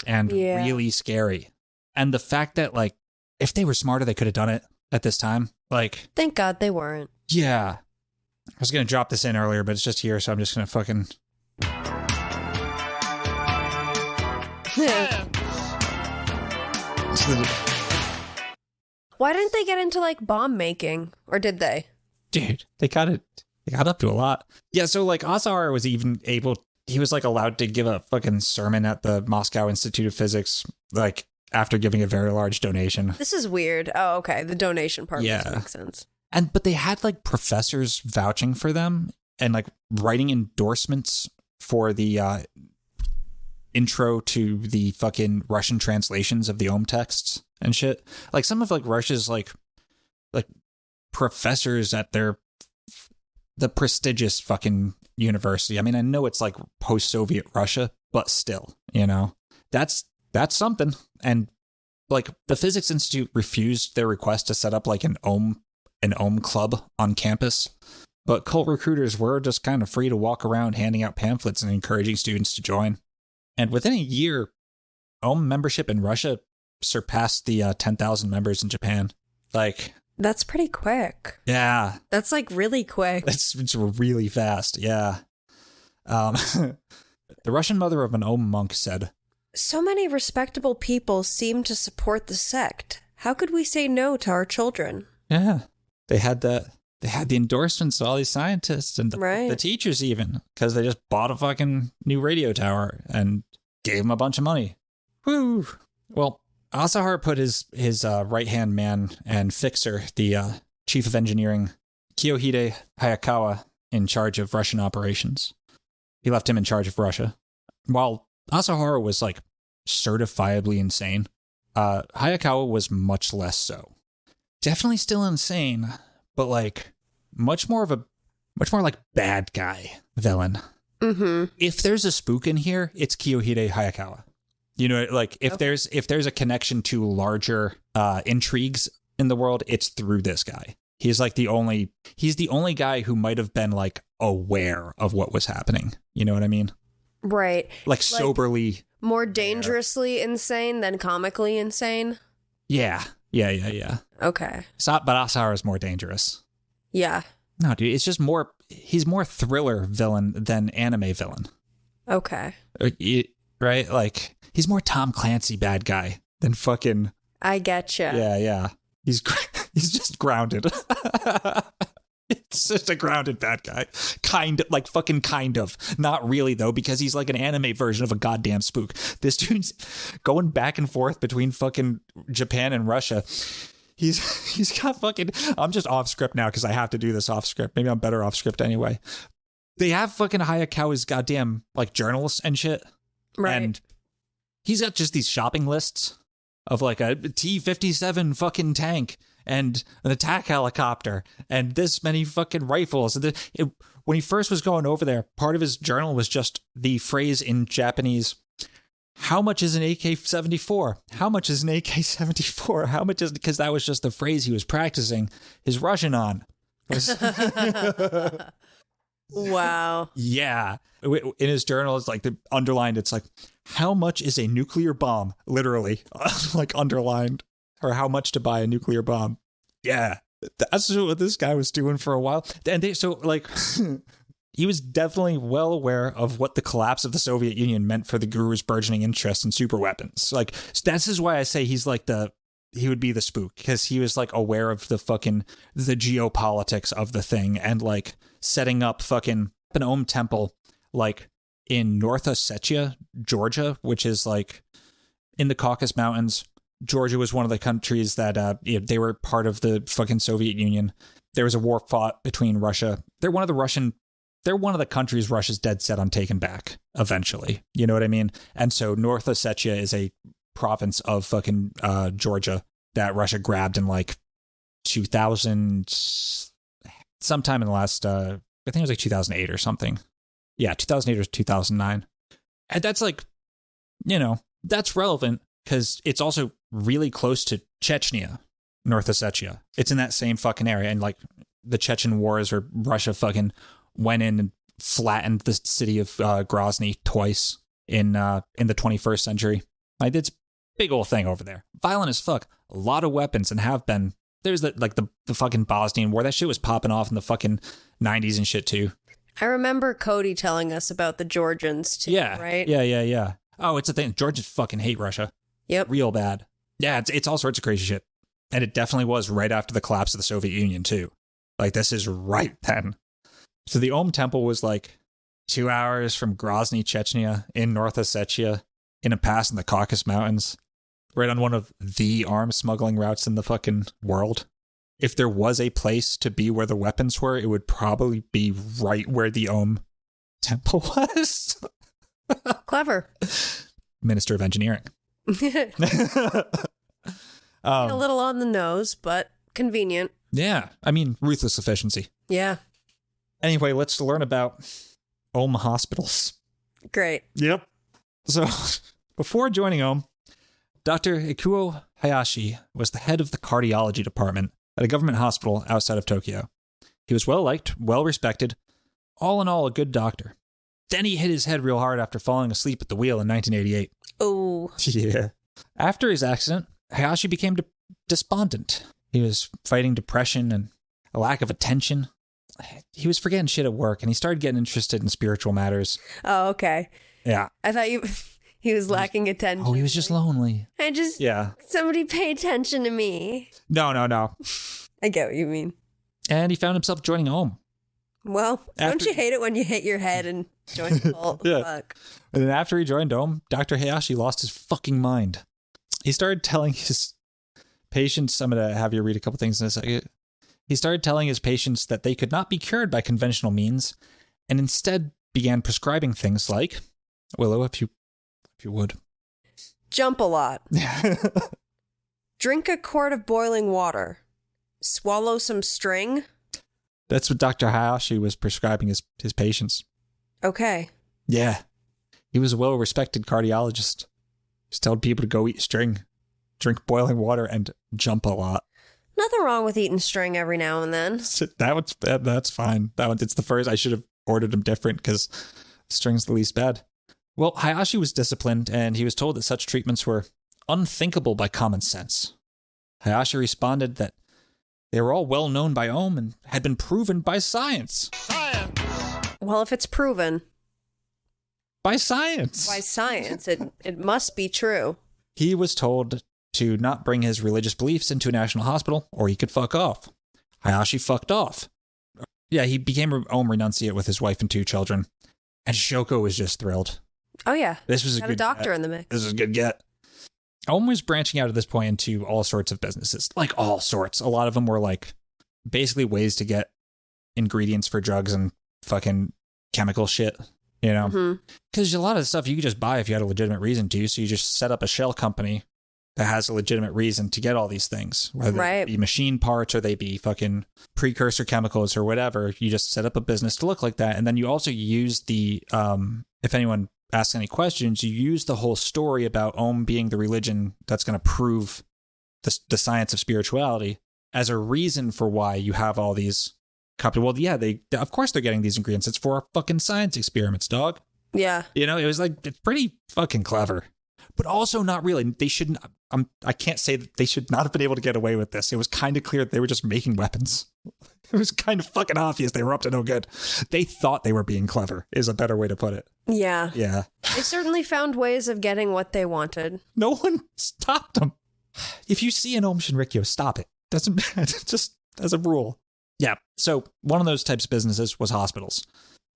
E: and really scary. And the fact that, like, if they were smarter, they could have done it at this time. Like,
F: thank God they weren't.
E: Yeah. I was going to drop this in earlier, but it's just here, so I'm just going to fucking...
F: Why didn't they get into, like, bomb making? Or did they?
E: Dude, they got up to a lot. Yeah, so, like, Asahara was even he was, like, allowed to give a fucking sermon at the Moscow Institute of Physics, like, after giving a very large donation.
F: This is weird. Oh, okay. The donation part makes sense.
E: But they had, like, professors vouching for them and, like, writing endorsements for the intro to the fucking Russian translations of the Aum texts and shit. Like, some of, like, Russia's, like professors at the prestigious fucking university. I mean, I know it's, like, post-Soviet Russia, but still, that's something. And, like, the Physics Institute refused their request to set up, like, an Aum club on campus, but cult recruiters were just kind of free to walk around handing out pamphlets and encouraging students to join. And within a year, Aum membership in Russia surpassed the 10,000 members in Japan. Like,
F: that's pretty quick.
E: Yeah,
F: that's like really quick.
E: It's really fast. Yeah. The Russian mother of an Aum monk said,
F: "So many respectable people seem to support the sect. How could we say no to our children?"
E: Yeah. They had the endorsements of all these scientists and the teachers even, because they just bought a fucking new radio tower and gave them a bunch of money. Woo! Well, Asahara put his right-hand man and fixer, the chief of engineering, Kiyohide Hayakawa, in charge of Russian operations. He left him in charge of Russia. While Asahara was, like, certifiably insane, Hayakawa was much less so. Definitely still insane, but, like, much more like bad guy villain.
F: Mm-hmm.
E: If there's a spook in here, it's Kiyohide Hayakawa. Like, if there's a connection to larger intrigues in the world, it's through this guy. He's the only guy who might have been, like, aware of what was happening. You know what I mean?
F: Right.
E: Like soberly.
F: More dangerously insane than comically insane?
E: Yeah. Okay.
F: But
E: Asahara is more dangerous.
F: Yeah.
E: No, dude, it's just more he's more thriller villain than anime villain.
F: Okay.
E: Right? Like, he's more Tom Clancy bad guy than fucking...
F: I getcha.
E: Yeah. He's just grounded. It's just a grounded bad guy. Kind of. Not really, though, because he's like an anime version of a goddamn spook. This dude's going back and forth between fucking Japan and Russia. He's got fucking... I'm just off script now because I have to do this off script. Maybe I'm better off script anyway. They have fucking Hayakawa's goddamn, like, journalists and shit.
F: Right.
E: And he's got just these shopping lists of, like, a T-57 fucking tank and an attack helicopter and this many fucking rifles. When he first was going over there, part of his journal was just the phrase in Japanese, how much is an AK-74? How much is an AK-74? How much is... Because that was just the phrase he was practicing his Russian on.
F: Wow.
E: Yeah. In his journal, it's like underlined, it's like, how much is a nuclear bomb? Literally, like underlined. Or how much to buy a nuclear bomb. Yeah. That's what this guy was doing for a while. And he was definitely well aware of what the collapse of the Soviet Union meant for the guru's burgeoning interest in super weapons. Like, this is why I say he's like he would be the spook, because he was like aware of the geopolitics of the thing and like setting up fucking an Aum temple like in North Ossetia, Georgia, which is like in the Caucasus Mountains. Georgia was one of the countries that they were part of the fucking Soviet Union. There was a war fought between Russia. They're one of the countries Russia's dead set on taking back eventually. You know what I mean? And so North Ossetia is a province of fucking Georgia that Russia grabbed in like 2000, sometime in the last, I think it was like 2008 or something. Yeah, 2008 or 2009. And that's like, that's relevant because it's also really close to Chechnya, North Ossetia. It's in that same fucking area. And like the Chechen wars where Russia fucking went in and flattened the city of Grozny twice in the 21st century. Like, it's a big old thing over there. Violent as fuck. A lot of weapons and have been. There's the fucking Bosnian war. That shit was popping off in the fucking 90s and shit too.
F: I remember Cody telling us about the Georgians too,
E: yeah,
F: right?
E: Yeah. Oh, it's a thing. Georgians fucking hate Russia.
F: Yep.
E: Real bad. Yeah, it's all sorts of crazy shit. And it definitely was right after the collapse of the Soviet Union too. Like, this is right then. So the Aum Temple was like 2 hours from Grozny, Chechnya, in North Ossetia, in a pass in the Caucasus Mountains, right on one of the arms smuggling routes in the fucking world. If there was a place to be where the weapons were, it would probably be right where the Aum Temple was.
F: Clever.
E: Minister of Engineering.
F: A little on the nose, but convenient.
E: Yeah. I mean, ruthless efficiency.
F: Yeah.
E: Anyway, let's learn about Aum hospitals.
F: Great.
E: Yep. So, before joining Aum, Dr. Ikuo Hayashi was the head of the cardiology department at a government hospital outside of Tokyo. He was well-liked, well-respected, all in all a good doctor. Then he hit his head real hard after falling asleep at the wheel in 1988.
F: Oh.
E: Yeah. After his accident, Hayashi became despondent. He was fighting depression and a lack of attention. He was forgetting shit at work, and he started getting interested in spiritual matters.
F: Oh, okay.
E: Yeah.
F: I thought he was lacking attention.
E: Oh, he was just lonely.
F: Yeah. Somebody pay attention to me.
E: No.
F: I get what you mean.
E: And he found himself joining Aum.
F: Well, don't you hate it when you hit your head and join the cult?
E: Yeah.
F: Fuck.
E: And then after he joined Aum, Dr. Hayashi lost his fucking mind. He started telling his patients, I'm going to have you read a couple things in a second. He started telling his patients that they could not be cured by conventional means, and instead began prescribing things like, Willow, if you would.
F: Jump a lot. Drink a quart of boiling water. Swallow some string.
E: That's what Dr. Hayashi was prescribing his patients.
F: Okay.
E: Yeah. He was a well-respected cardiologist. Just told people to go eat string, drink boiling water, and jump a lot.
F: Nothing wrong with eating string every now and then.
E: That's fine. It's the first. I should have ordered them different because string's the least bad. Well, Hayashi was disciplined, and he was told that such treatments were unthinkable by common sense. Hayashi responded that They were all well known by Aum and had been proven by science.
F: Well, if it's proven
E: By science.
F: by science, it must be true.
E: He was told to not bring his religious beliefs into a national hospital or he could fuck off. Hayashi fucked off. Yeah, he became an Aum renunciate with his wife and 2 children. And Shoko was just thrilled.
F: Oh, yeah.
E: This was
F: Got a doctor in the mix.
E: This is a good get. Aum was branching out at this point into all sorts of businesses. Like all sorts. A lot of them were like basically ways to get ingredients for drugs and fucking chemical shit, you know? Because a lot of the stuff you could just buy if you had a legitimate reason to. So you just set up a shell company that has a legitimate reason to get all these things. Whether they be machine parts or they be fucking precursor chemicals or whatever. You just set up a business to look like that. And then you also use the, if anyone asks any questions, you use the whole story about Aum being the religion that's going to prove the science of spirituality as a reason for why you have all these companies. Well, yeah, of course they're getting these ingredients. It's for our fucking science experiments, dog.
F: Yeah.
E: You know, it was like, it's pretty fucking clever. But also not really. They shouldn't, I can't say that they should not have been able to get away with this. It was kind of clear that they were just making weapons. It was kind of fucking obvious they were up to no good. They thought they were being clever, is a better way to put it.
F: Yeah.
E: Yeah.
F: They certainly found ways of getting what they wanted.
E: No one stopped them. If you see an Aum Shinrikyo, stop it. Doesn't just as a rule. Yeah. So one of those types of businesses was hospitals.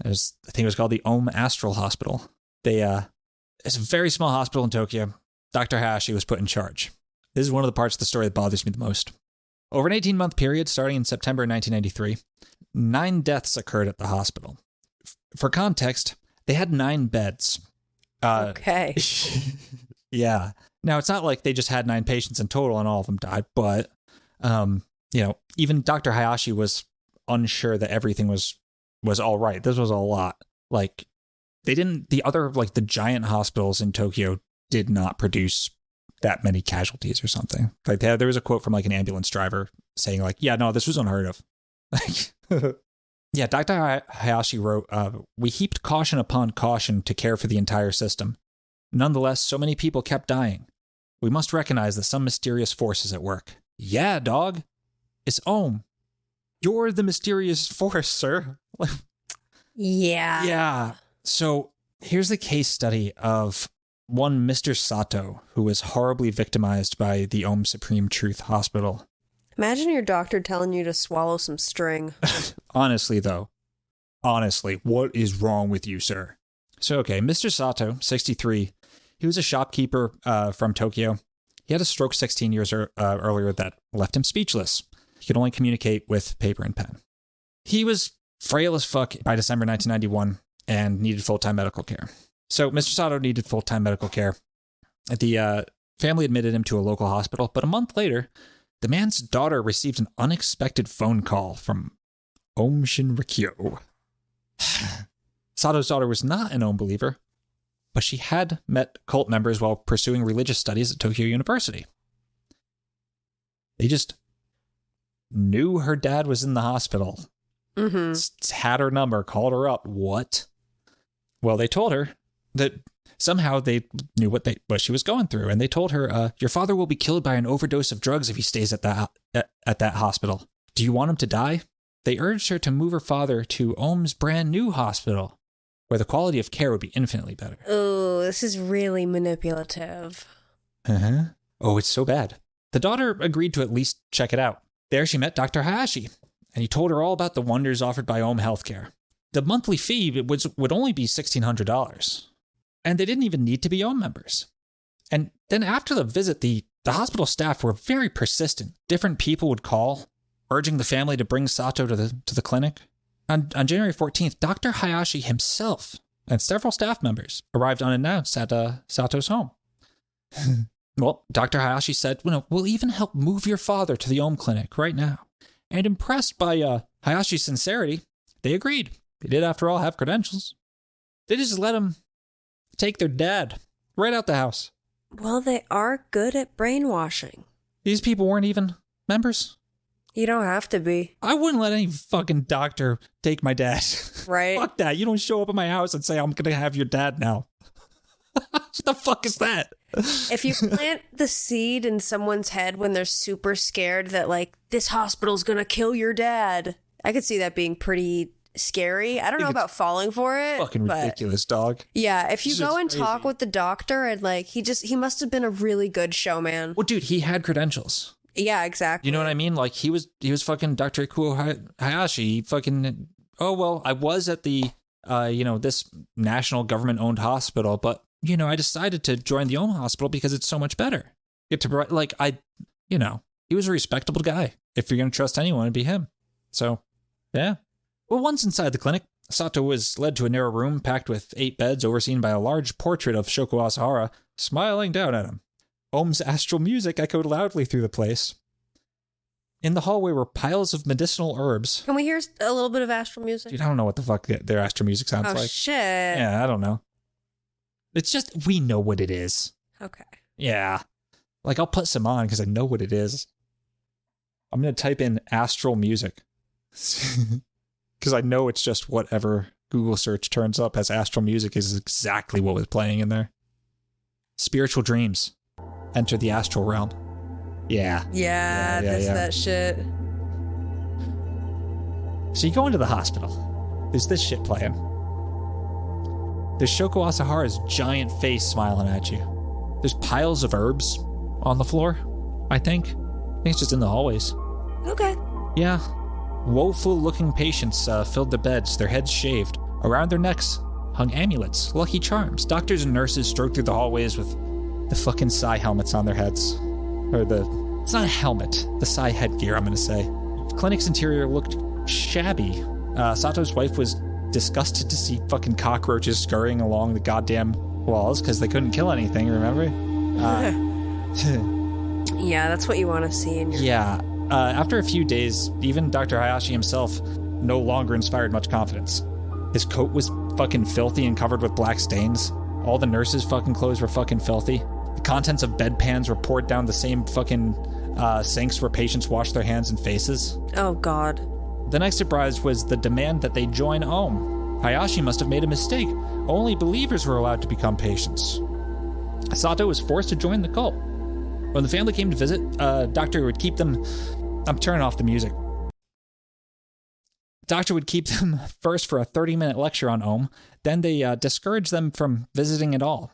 E: I think it was called the Aum Astral Hospital. It's a very small hospital in Tokyo. Dr. Hayashi was put in charge. This is one of the parts of the story that bothers me the most. Over an 18-month period, starting in September 1993, 9 deaths occurred at the hospital. For context, they had 9 beds.
F: Okay.
E: Yeah. Now, it's not like they just had 9 patients in total and all of them died, but, even Dr. Hayashi was unsure that everything was all right. This was a lot. Like, the giant hospitals in Tokyo did not produce that many casualties or something. Like there was a quote from like an ambulance driver saying like, yeah, no, this was unheard of. Yeah, Dr. Hayashi wrote, we heaped caution upon caution to care for the entire system. Nonetheless, so many people kept dying. We must recognize that some mysterious force is at work. Yeah, dog. It's Aum. You're the mysterious force, sir.
F: Yeah.
E: Yeah. So here's the case study of one Mr. Sato, who was horribly victimized by the Aum Supreme Truth Hospital.
F: Imagine your doctor telling you to swallow some string.
E: Honestly, what is wrong with you, sir? So, okay, Mr. Sato, 63, he was a shopkeeper from Tokyo. He had a stroke 16 years earlier that left him speechless. He could only communicate with paper and pen. He was frail as fuck by December 1991 and needed full-time medical care. So Mr. Sato needed full-time medical care. The family admitted him to a local hospital, but a month later, the man's daughter received an unexpected phone call from Aum Shinrikyo. Sato's daughter was not an Aum believer, but she had met cult members while pursuing religious studies at Tokyo University. They just knew her dad was in the hospital. Had her number, called her up. What? Well, they told her that somehow they knew what she was going through, and they told her, your father will be killed by an overdose of drugs if he stays at that hospital. Do you want him to die? They urged her to move her father to Aum's brand new hospital, where the quality of care would be infinitely better.
F: Oh, this is really manipulative.
E: Oh, it's so bad. The daughter agreed to at least check it out. There she met Dr. Hayashi, and he told her all about the wonders offered by Aum Healthcare. The monthly fee would only be $1,600. And they didn't even need to be Aum members. And then after the visit, the hospital staff were very persistent. Different people would call, urging the family to bring Sato to the clinic. On January 14th, Dr. Hayashi himself and several staff members arrived unannounced at Sato's home. Well, Dr. Hayashi said, we'll even help move your father to the Aum clinic right now. And impressed by Hayashi's sincerity, they agreed. They did, after all, have credentials. They just let him take their dad right out the house.
F: Well, they are good at brainwashing.
E: These people weren't even members.
F: You don't have to be.
E: I wouldn't let any fucking doctor take my dad.
F: Right.
E: Fuck that. You don't show up at my house and say, I'm going to have your dad now. What the fuck is that?
F: If you plant the seed in someone's head when they're super scared that, like, this hospital's gonna kill your dad, I could see that being pretty scary. I don't know about falling for it.
E: Fucking ridiculous, dog.
F: Yeah, if you go and
E: crazy.
F: talk with the doctor and, like, he must have been a really good showman.
E: Well, dude, he had credentials.
F: Yeah, exactly.
E: You know what I mean? Like, he was fucking Dr. Ikuo Hayashi. He fucking, oh, well, I was at the, this national government-owned hospital, but, I decided to join the Aum hospital because it's so much better. Get to, like, he was a respectable guy. If you're going to trust anyone, it'd be him. So, yeah. Well, once inside the clinic, Sato was led to a narrow room packed with 8 beds overseen by a large portrait of Shoko Asahara smiling down at him. Aum's astral music echoed loudly through the place. In the hallway were piles of medicinal herbs.
F: Can we hear a little bit of astral music?
E: Dude, I don't know what the fuck their astral music sounds like.
F: Oh, shit.
E: Yeah, I don't know. It's just, we know what it is.
F: Okay.
E: Yeah. Like, I'll put some on because I know what it is. I'm going to type in astral music. Because I know it's just whatever Google search turns up as astral music is exactly what was playing in there. Spiritual dreams. Enter the astral realm. Yeah.
F: Yeah, that shit.
E: So you go into the hospital. There's this shit playing. There's Shoko Asahara's giant face smiling at you. There's piles of herbs on the floor, I think. It's just in the hallways.
F: Okay.
E: Yeah. Woeful-looking patients filled the beds, their heads shaved. Around their necks hung amulets, lucky charms. Doctors and nurses strode through the hallways with the fucking Psy helmets on their heads. It's not a helmet, the Psy headgear, I'm going to say. The clinic's interior looked shabby. Sato's wife was disgusted to see fucking cockroaches scurrying along the goddamn walls because they couldn't kill anything, remember?
F: Yeah, that's what you want to see in your...
E: Yeah. After a few days, even Dr. Hayashi himself no longer inspired much confidence. His coat was fucking filthy and covered with black stains. All the nurses' fucking clothes were fucking filthy. The contents of bedpans were poured down the same fucking sinks where patients washed their hands and faces.
F: Oh, God.
E: The next surprise was the demand that they join Aum. Hayashi must have made a mistake. Only believers were allowed to become patients. Sato was forced to join the cult. When the family came to visit, Doctor would keep them... I'm turning off the music. Doctor would keep them first for a 30-minute lecture on Aum. Then they discouraged them from visiting at all.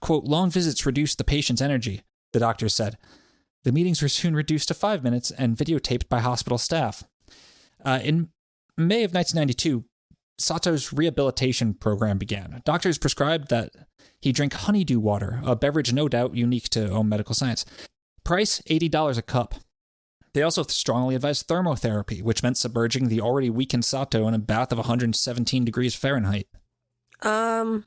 E: Quote, long visits reduce the patient's energy, the doctor said. The meetings were soon reduced to 5 minutes and videotaped by hospital staff. In May of 1992, Sato's rehabilitation program began. Doctors prescribed that he drink honeydew water, a beverage no doubt unique to Aum medical science. Price, $80 a cup. They also strongly advised thermotherapy, which meant submerging the already weakened Sato in a bath of 117 degrees Fahrenheit. To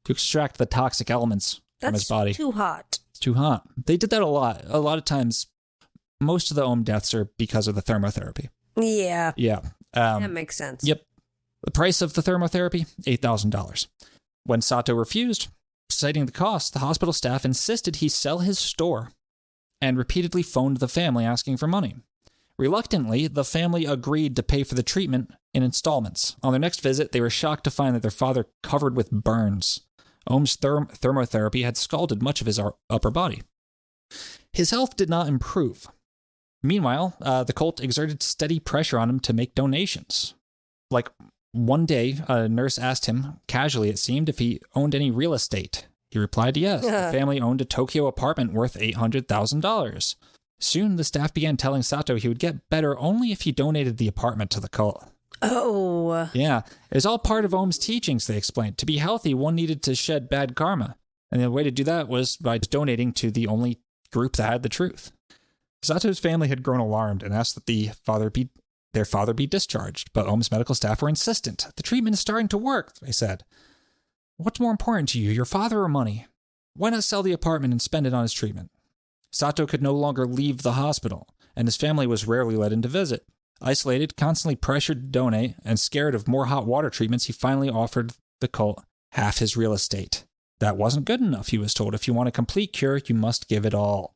E: extract the toxic elements from his body.
F: That's too hot.
E: It's too hot. They did that a lot. A lot of times, most of the Aum deaths are because of the thermotherapy.
F: Yeah.
E: Yeah.
F: That makes sense.
E: Yep. The price of the thermotherapy, $8,000. When Sato refused, citing the cost, the hospital staff insisted he sell his store and repeatedly phoned the family asking for money. Reluctantly, the family agreed to pay for the treatment in installments. On their next visit, they were shocked to find that their father covered with burns. Aum's thermotherapy had scalded much of his upper body. His health did not improve. Meanwhile, the cult exerted steady pressure on him to make donations. Like, one day, a nurse asked him, casually it seemed, if he owned any real estate. He replied yes. The family owned a Tokyo apartment worth $800,000. Soon, the staff began telling Sato he would get better only if he donated the apartment to the cult.
F: Oh.
E: Yeah. It was all part of Aum's teachings, they explained. To be healthy, one needed to shed bad karma. And the way to do that was by donating to the only group that had the truth. Sato's family had grown alarmed and asked that their father be discharged, but Aum's medical staff were insistent. The treatment is starting to work, they said. What's more important to you, your father or money? Why not sell the apartment and spend it on his treatment? Sato could no longer leave the hospital, and his family was rarely let in to visit. Isolated, constantly pressured to donate, and scared of more hot water treatments, he finally offered the cult half his real estate. That wasn't good enough, he was told. If you want a complete cure, you must give it all.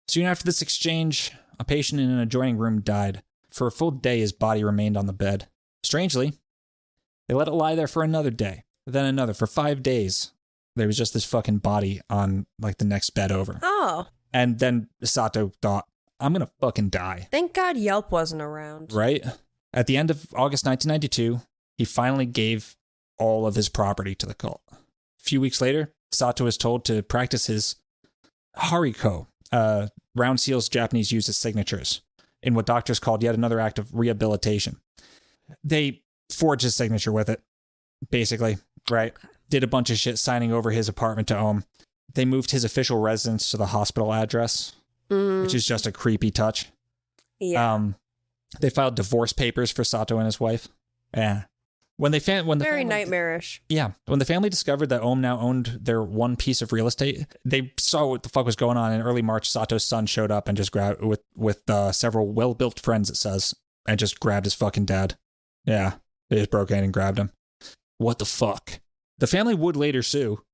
E: Soon after this exchange, a patient in an adjoining room died. For a full day, his body remained on the bed. Strangely, they let it lie there for another day, then another, for 5 days. There was just this fucking body on like the next bed over.
F: Oh.
E: And then Sato thought, I'm going to fucking die.
F: Thank God Yelp wasn't around.
E: Right? At the end of August 1992, he finally gave all of his property to the cult. A few weeks later, Sato is told to practice his hariko, Round Seal's Japanese use as signatures, in what doctors called yet another act of rehabilitation. They forged his signature with it, basically, right? Okay. Did a bunch of shit signing over his apartment to Aum. They moved his official residence to the hospital address, which is just a creepy touch.
F: Yeah.
E: They filed divorce papers for Sato and his wife. Yeah. Very
F: family, nightmarish.
E: Yeah. When the family discovered that Aum now owned their one piece of real estate, they saw what the fuck was going on. In early March, Sato's son showed up and just grabbed with several well-built friends, it says, and just grabbed his fucking dad. Yeah. They just broke in and grabbed him. What the fuck? The family would later sue.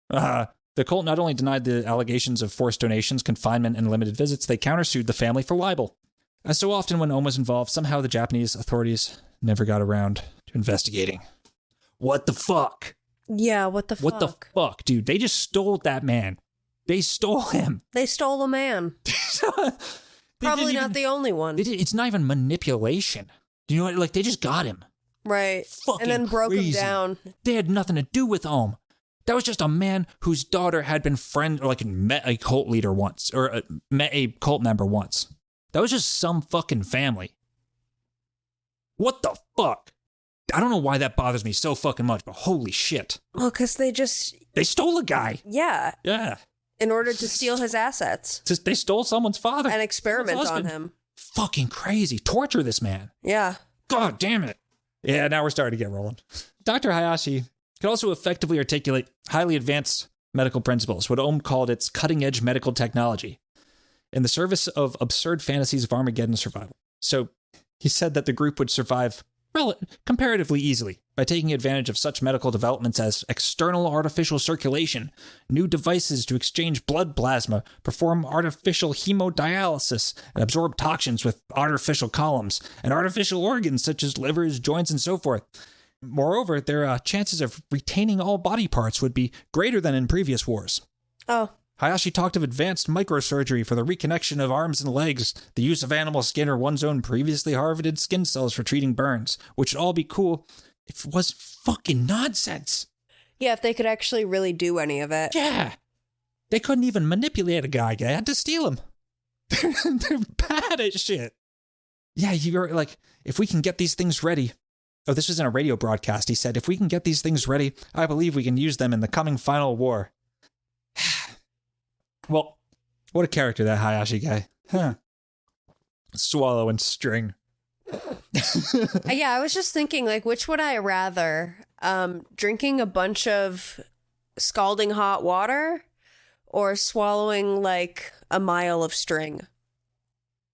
E: The cult not only denied the allegations of forced donations, confinement, and limited visits, they countersued the family for libel. As so often when Aum was involved, somehow the Japanese authorities never got around to investigating. What the fuck?
F: Yeah, what the fuck?
E: What the fuck, dude? They just stole that man. They stole him.
F: They stole a man. Probably not the only one.
E: It's not even manipulation. You know what? Like, they just got him.
F: Right.
E: Fucking
F: and then broke
E: crazy.
F: him down.
E: They had nothing to do with Aum. That was just a man whose daughter had been met a cult leader once, or met a cult member once. That was just some fucking family. What the fuck? I don't know why that bothers me so fucking much, but holy shit.
F: Well, because they
E: stole a guy.
F: Yeah.
E: Yeah.
F: In order to steal his assets.
E: They stole someone's father.
F: And experiment on him.
E: Fucking crazy. Torture this man.
F: Yeah.
E: God damn it. Yeah, now we're starting to get rolling. Dr. Hayashi could also effectively articulate highly advanced medical principles, what Aum called its cutting-edge medical technology, in the service of absurd fantasies of Armageddon survival. So he said that the group would survive comparatively easily by taking advantage of such medical developments as external artificial circulation, new devices to exchange blood plasma, perform artificial hemodialysis, and absorb toxins with artificial columns, and artificial organs such as livers, joints, and so forth. Moreover, their chances of retaining all body parts would be greater than in previous wars.
F: Oh.
E: Hayashi talked of advanced microsurgery for the reconnection of arms and legs, the use of animal skin or one's own previously harvested skin cells for treating burns, which would all be cool if it was fucking nonsense.
F: Yeah, if they could actually really do any of it.
E: Yeah. They couldn't even manipulate a guy. They had to steal him. They're bad at shit. Yeah, you're like, if we can get these things ready. Oh, this was in a radio broadcast. He said, if we can get these things ready, I believe we can use them in the coming final war. Well, what a character, that Hayashi guy. Huh. Swallow and string.
F: Yeah, I was just thinking, like, which would I rather? Drinking a bunch of scalding hot water or swallowing, like, a mile of string?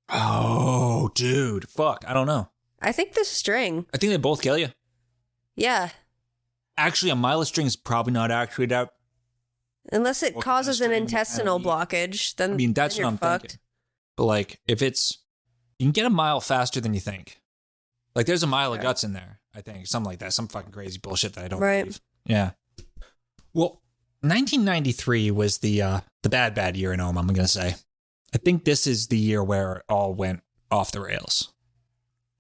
E: Oh, dude. Fuck, I don't know.
F: I think the string.
E: I think they both kill you.
F: Yeah.
E: Actually, a mile of string is probably not actually that.
F: Unless it causes an intestinal blockage, then
E: I mean, that's
F: then
E: what I'm
F: fucked.
E: thinking. But like, if it's, you can get a mile faster than you think. Like, there's a mile of guts in there, I think. Something like that. Some fucking crazy bullshit that I don't believe. Yeah. Well, 1993 was the bad year in Aum, I'm going to say. I think this is the year where it all went off the rails.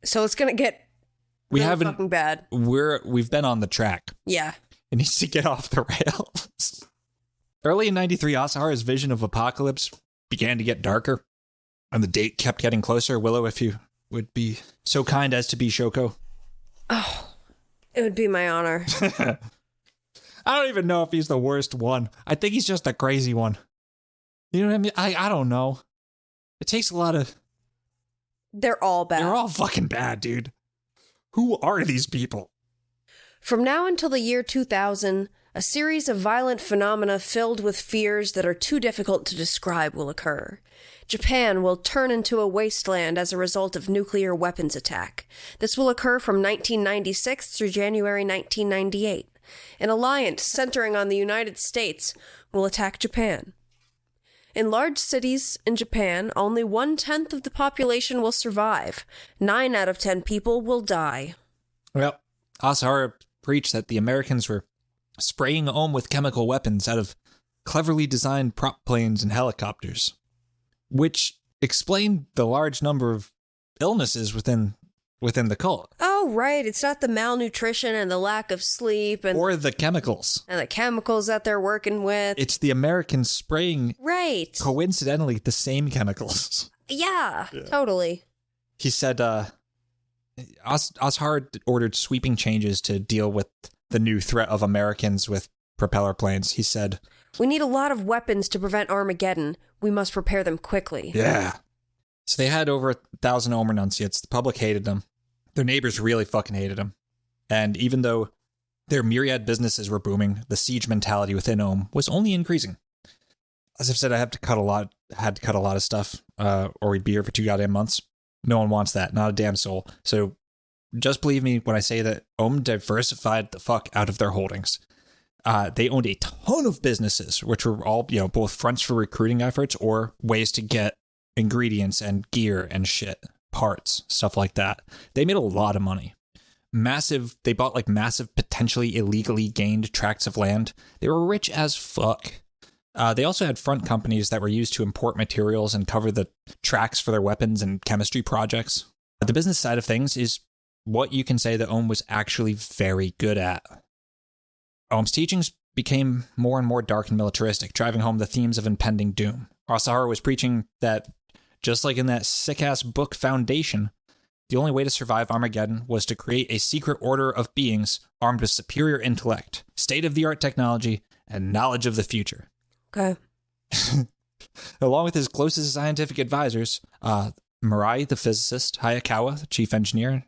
F: So it's going to get really fucking bad.
E: We've been on the track.
F: Yeah.
E: It needs to get off the rails. Early in 93, Asahara's vision of apocalypse began to get darker, and the date kept getting closer. Willow, if you would be so kind as to be Shoko.
F: Oh, it would be my honor.
E: I don't even know if he's the worst one. I think he's just a crazy one. You know what I mean? I don't know. It takes a lot of...
F: They're all bad.
E: They're all fucking bad, dude. Who are these people?
F: From now until the year 2000... a series of violent phenomena filled with fears that are too difficult to describe will occur. Japan will turn into a wasteland as a result of nuclear weapons attack. This will occur from 1996 through January 1998. An alliance centering on the United States will attack Japan. In large cities in Japan, only 1/10 of the population will survive. 9 out of 10 people will die.
E: Well, Asahara preached that the Americans were spraying Aum with chemical weapons out of cleverly designed prop planes and helicopters, which explained the large number of illnesses within the cult.
F: Oh, right. It's not the malnutrition and the lack of sleep
E: or the chemicals.
F: And the chemicals that they're working with.
E: It's the Americans spraying,
F: right,
E: coincidentally, the same chemicals.
F: Yeah, totally.
E: He said Asahara ordered sweeping changes to deal with the new threat of Americans with propeller planes. He said,
F: "We need a lot of weapons to prevent Armageddon. We must prepare them quickly."
E: Yeah. So they had over 1,000 Aum renunciates. The public hated them. Their neighbors really fucking hated them. And even though their myriad businesses were booming, the siege mentality within Aum was only increasing. As I've said, I had to cut a lot of stuff, or we'd be here for 2 goddamn months. No one wants that, not a damn soul. So just believe me when I say that Aum diversified the fuck out of their holdings. They owned a ton of businesses, which were all, both fronts for recruiting efforts or ways to get ingredients and gear and shit, parts, stuff like that. They made a lot of money. They bought massive, potentially illegally gained tracts of land. They were rich as fuck. They also had front companies that were used to import materials and cover the tracks for their weapons and chemistry projects. The business side of things is what you can say that Aum was actually very good at. Aum's teachings became more and more dark and militaristic, driving home the themes of impending doom. Asahara was preaching that, just like in that sick-ass book Foundation, the only way to survive Armageddon was to create a secret order of beings armed with superior intellect, state-of-the-art technology, and knowledge of the future.
F: Okay.
E: Along with his closest scientific advisors, Mirai, the physicist, Hayakawa, the chief engineer,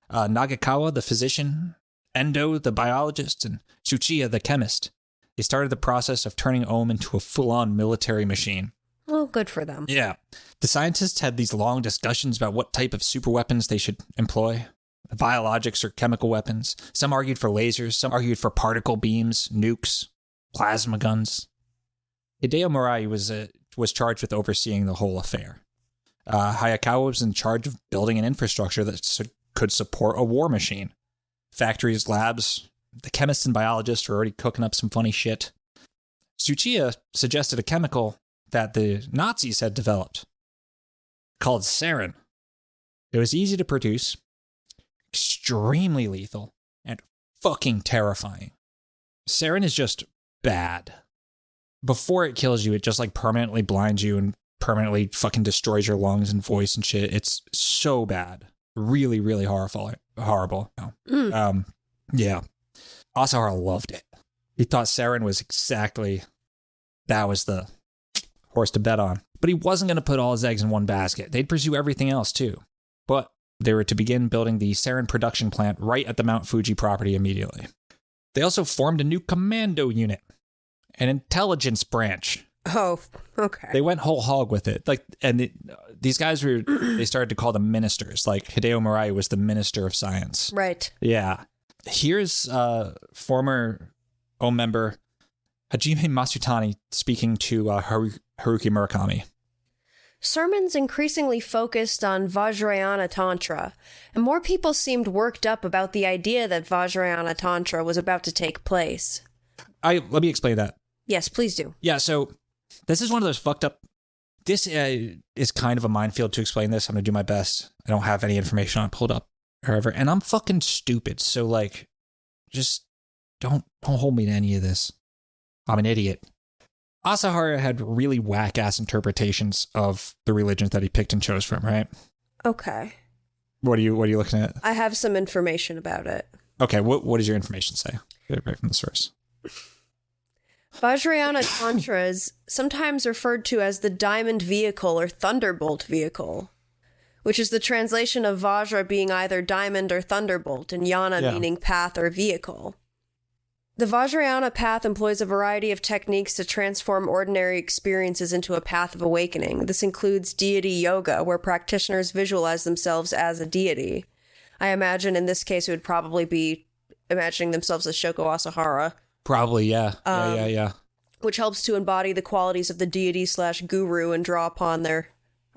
E: Nagakawa, the physician, Endo, the biologist, and Tsuchiya, the chemist, they started the process of turning Aum into a full-on military machine.
F: Well, good for them.
E: Yeah. The scientists had these long discussions about what type of superweapons they should employ. Biologics or chemical weapons. Some argued for lasers, some argued for particle beams, nukes, plasma guns. Hideo Mirai was charged with overseeing the whole affair. Hayakawa was in charge of building an infrastructure that could support a war machine. Factories, labs, the chemists and biologists were already cooking up some funny shit. Tsuchiya suggested a chemical that the Nazis had developed called sarin. It was easy to produce, extremely lethal, and fucking terrifying. Sarin is just bad. Before it kills you, it just permanently blinds you and permanently fucking destroys your lungs and voice and shit. It's so bad. Really, really horrible. No. Yeah. Asahara loved it. He thought sarin was that was the horse to bet on. But he wasn't going to put all his eggs in one basket. They'd pursue everything else too. But they were to begin building the sarin production plant right at the Mount Fuji property immediately. They also formed a new commando unit, an intelligence branch.
F: Oh, okay.
E: They went whole hog with it. These guys they started to call them ministers. Hideo Mirai was the minister of science.
F: Right.
E: Yeah. Here's former Aum member Hajime Masutani speaking to Haruki Murakami.
F: Sermons increasingly focused on Vajrayana Tantra, and more people seemed worked up about the idea that Vajrayana Tantra was about to take place.
E: Let me explain that.
F: Yes, please do.
E: Yeah, so this is one of those fucked up... This is kind of a minefield to explain this. I'm going to do my best. I don't have any information on it pulled up, however, and I'm fucking stupid, so, just don't hold me to any of this. I'm an idiot. Asahara had really whack-ass interpretations of the religions that he picked and chose from, right?
F: Okay.
E: What are you looking at?
F: I have some information about it.
E: Okay, what does your information say? Get it right from the source.
F: Vajrayana Tantra is sometimes referred to as the Diamond Vehicle or Thunderbolt Vehicle, which is the translation of Vajra being either diamond or thunderbolt, and Yana meaning path or vehicle. The Vajrayana path employs a variety of techniques to transform ordinary experiences into a path of awakening. This includes deity yoga, where practitioners visualize themselves as a deity. I imagine in this case it would probably be imagining themselves as Shoko Asahara.
E: Probably, yeah. Yeah.
F: Which helps to embody the qualities of the deity/guru and draw upon their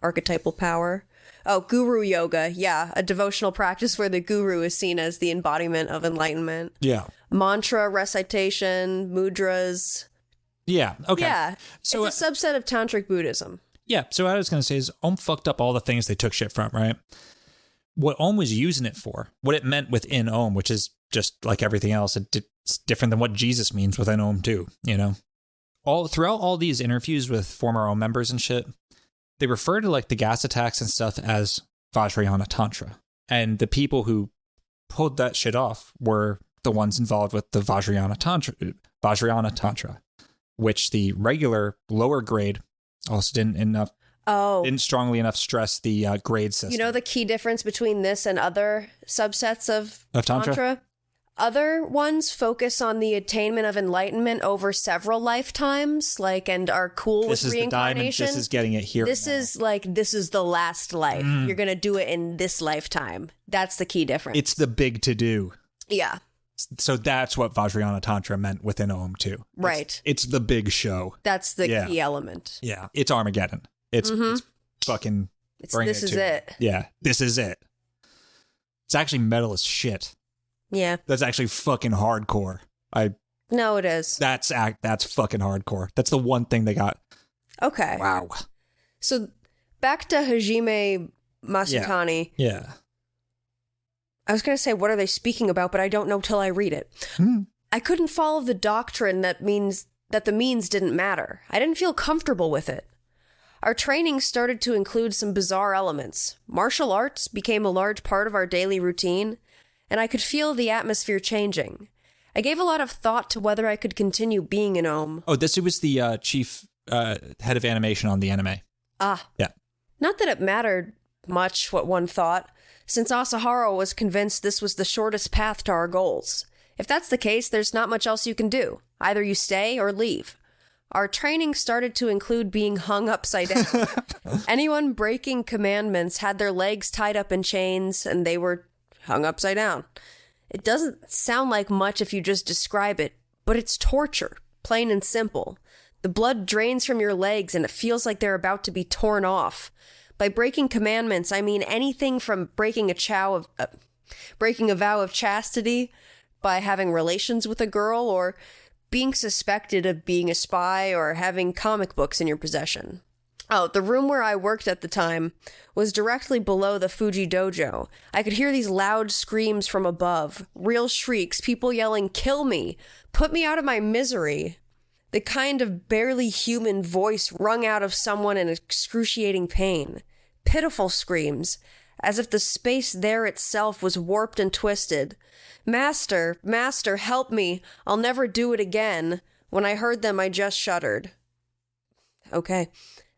F: archetypal power. Oh, guru yoga, yeah. A devotional practice where the guru is seen as the embodiment of enlightenment.
E: Yeah.
F: mantra recitation, mudras.
E: Yeah. Okay.
F: Yeah.
E: So
F: it's a subset of Tantric Buddhism.
E: yeah. So what I was going to say is Aum fucked up all the things they took shit from, right? What Aum was using it for, what it meant within Aum, which is just like everything else, it's different than what Jesus means within Aum too, you know? Throughout all these interviews with former Aum members and shit, they refer to like the gas attacks and stuff as Vajrayana Tantra. And the people who pulled that shit off were the ones involved with the Vajrayana Tantra, which the regular lower grade also didn't strongly enough stress the grade system.
F: You know the key difference between this and other subsets of
E: Tantra?
F: Tantra? Other ones focus on the attainment of enlightenment over several lifetimes, and are cool
E: This
F: with
E: is
F: reincarnation.
E: the diamond, this is getting it here.
F: This is this is the last life. You're going to do it in this lifetime. That's the key difference.
E: It's the big to-do.
F: Yeah.
E: So that's what Vajrayana Tantra meant within Aum too.
F: Right.
E: It's the big show.
F: That's the key element.
E: Yeah. It's Armageddon. It's fucking...
F: This is it.
E: Yeah. This is it. It's actually metal as shit.
F: Yeah.
E: That's actually fucking hardcore.
F: No, it is.
E: That's fucking hardcore. That's the one thing they got.
F: Okay.
E: Wow.
F: So back to Hajime Masakani.
E: Yeah.
F: I was going to say, what are they speaking about? But I don't know till I read it. I couldn't follow the doctrine that the means didn't matter. I didn't feel comfortable with it. Our training started to include some bizarre elements. Martial arts became a large part of our daily routine, and I could feel the atmosphere changing. I gave a lot of thought to whether I could continue being an Aum.
E: Oh, this was the chief head of animation on the anime.
F: Ah.
E: Yeah.
F: Not that it mattered much what one thought, since Asahara was convinced this was the shortest path to our goals. If that's the case, there's not much else you can do. Either you stay or leave. Our training started to include being hung upside down. Anyone breaking commandments had their legs tied up in chains, and they were hung upside down. It doesn't sound like much if you just describe it, but it's torture, plain and simple. The blood drains from your legs, and it feels like they're about to be torn off. By breaking commandments, I mean anything from breaking a vow of chastity by having relations with a girl, or being suspected of being a spy, or having comic books in your possession. Oh, the room where I worked at the time was directly below the Fuji Dojo. I could hear these loud screams from above, real shrieks, people yelling, "Kill me! Put me out of my misery!" The kind of barely human voice wrung out of someone in excruciating pain. Pitiful screams, as if the space there itself was warped and twisted. "Master, master, help me! I'll never do it again." When I heard them, I just shuddered. Okay.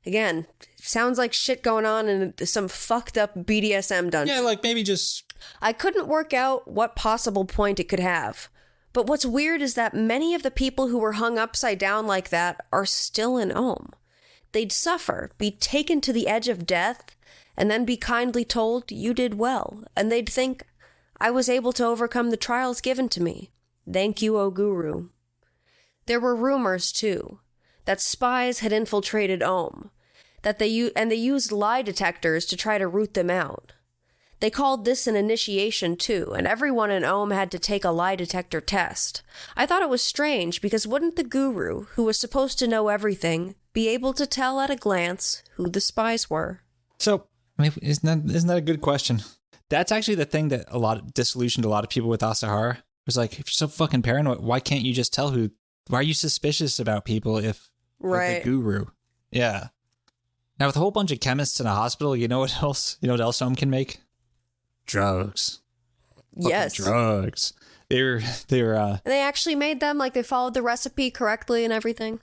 F: Again, sounds like shit going on in some fucked up BDSM dungeon.
E: Yeah, like maybe just...
F: I couldn't work out what possible point it could have. But what's weird is that many of the people who were hung upside down like that are still in Aum. They'd suffer, be taken to the edge of death, and then be kindly told, "You did well." And they'd think, "I was able to overcome the trials given to me. Thank you, O Guru." There were rumors, too, that spies had infiltrated Aum, that they used lie detectors to try to root them out. They called this an initiation, too, and everyone in Aum had to take a lie detector test. I thought it was strange, because wouldn't the guru, who was supposed to know everything, be able to tell at a glance who the spies were?
E: So, I mean, isn't that a good question? That's actually the thing that disillusioned a lot of people with Asahara. It was like, if you're so fucking paranoid, why can't you just tell who... Why are you suspicious about people if they're the guru? Yeah. Now, with a whole bunch of chemists in a hospital, you know what else? You know what else Aum can make? Drugs.
F: Yes.
E: Fucking drugs. They were.
F: They actually made them, like they followed the recipe correctly and everything?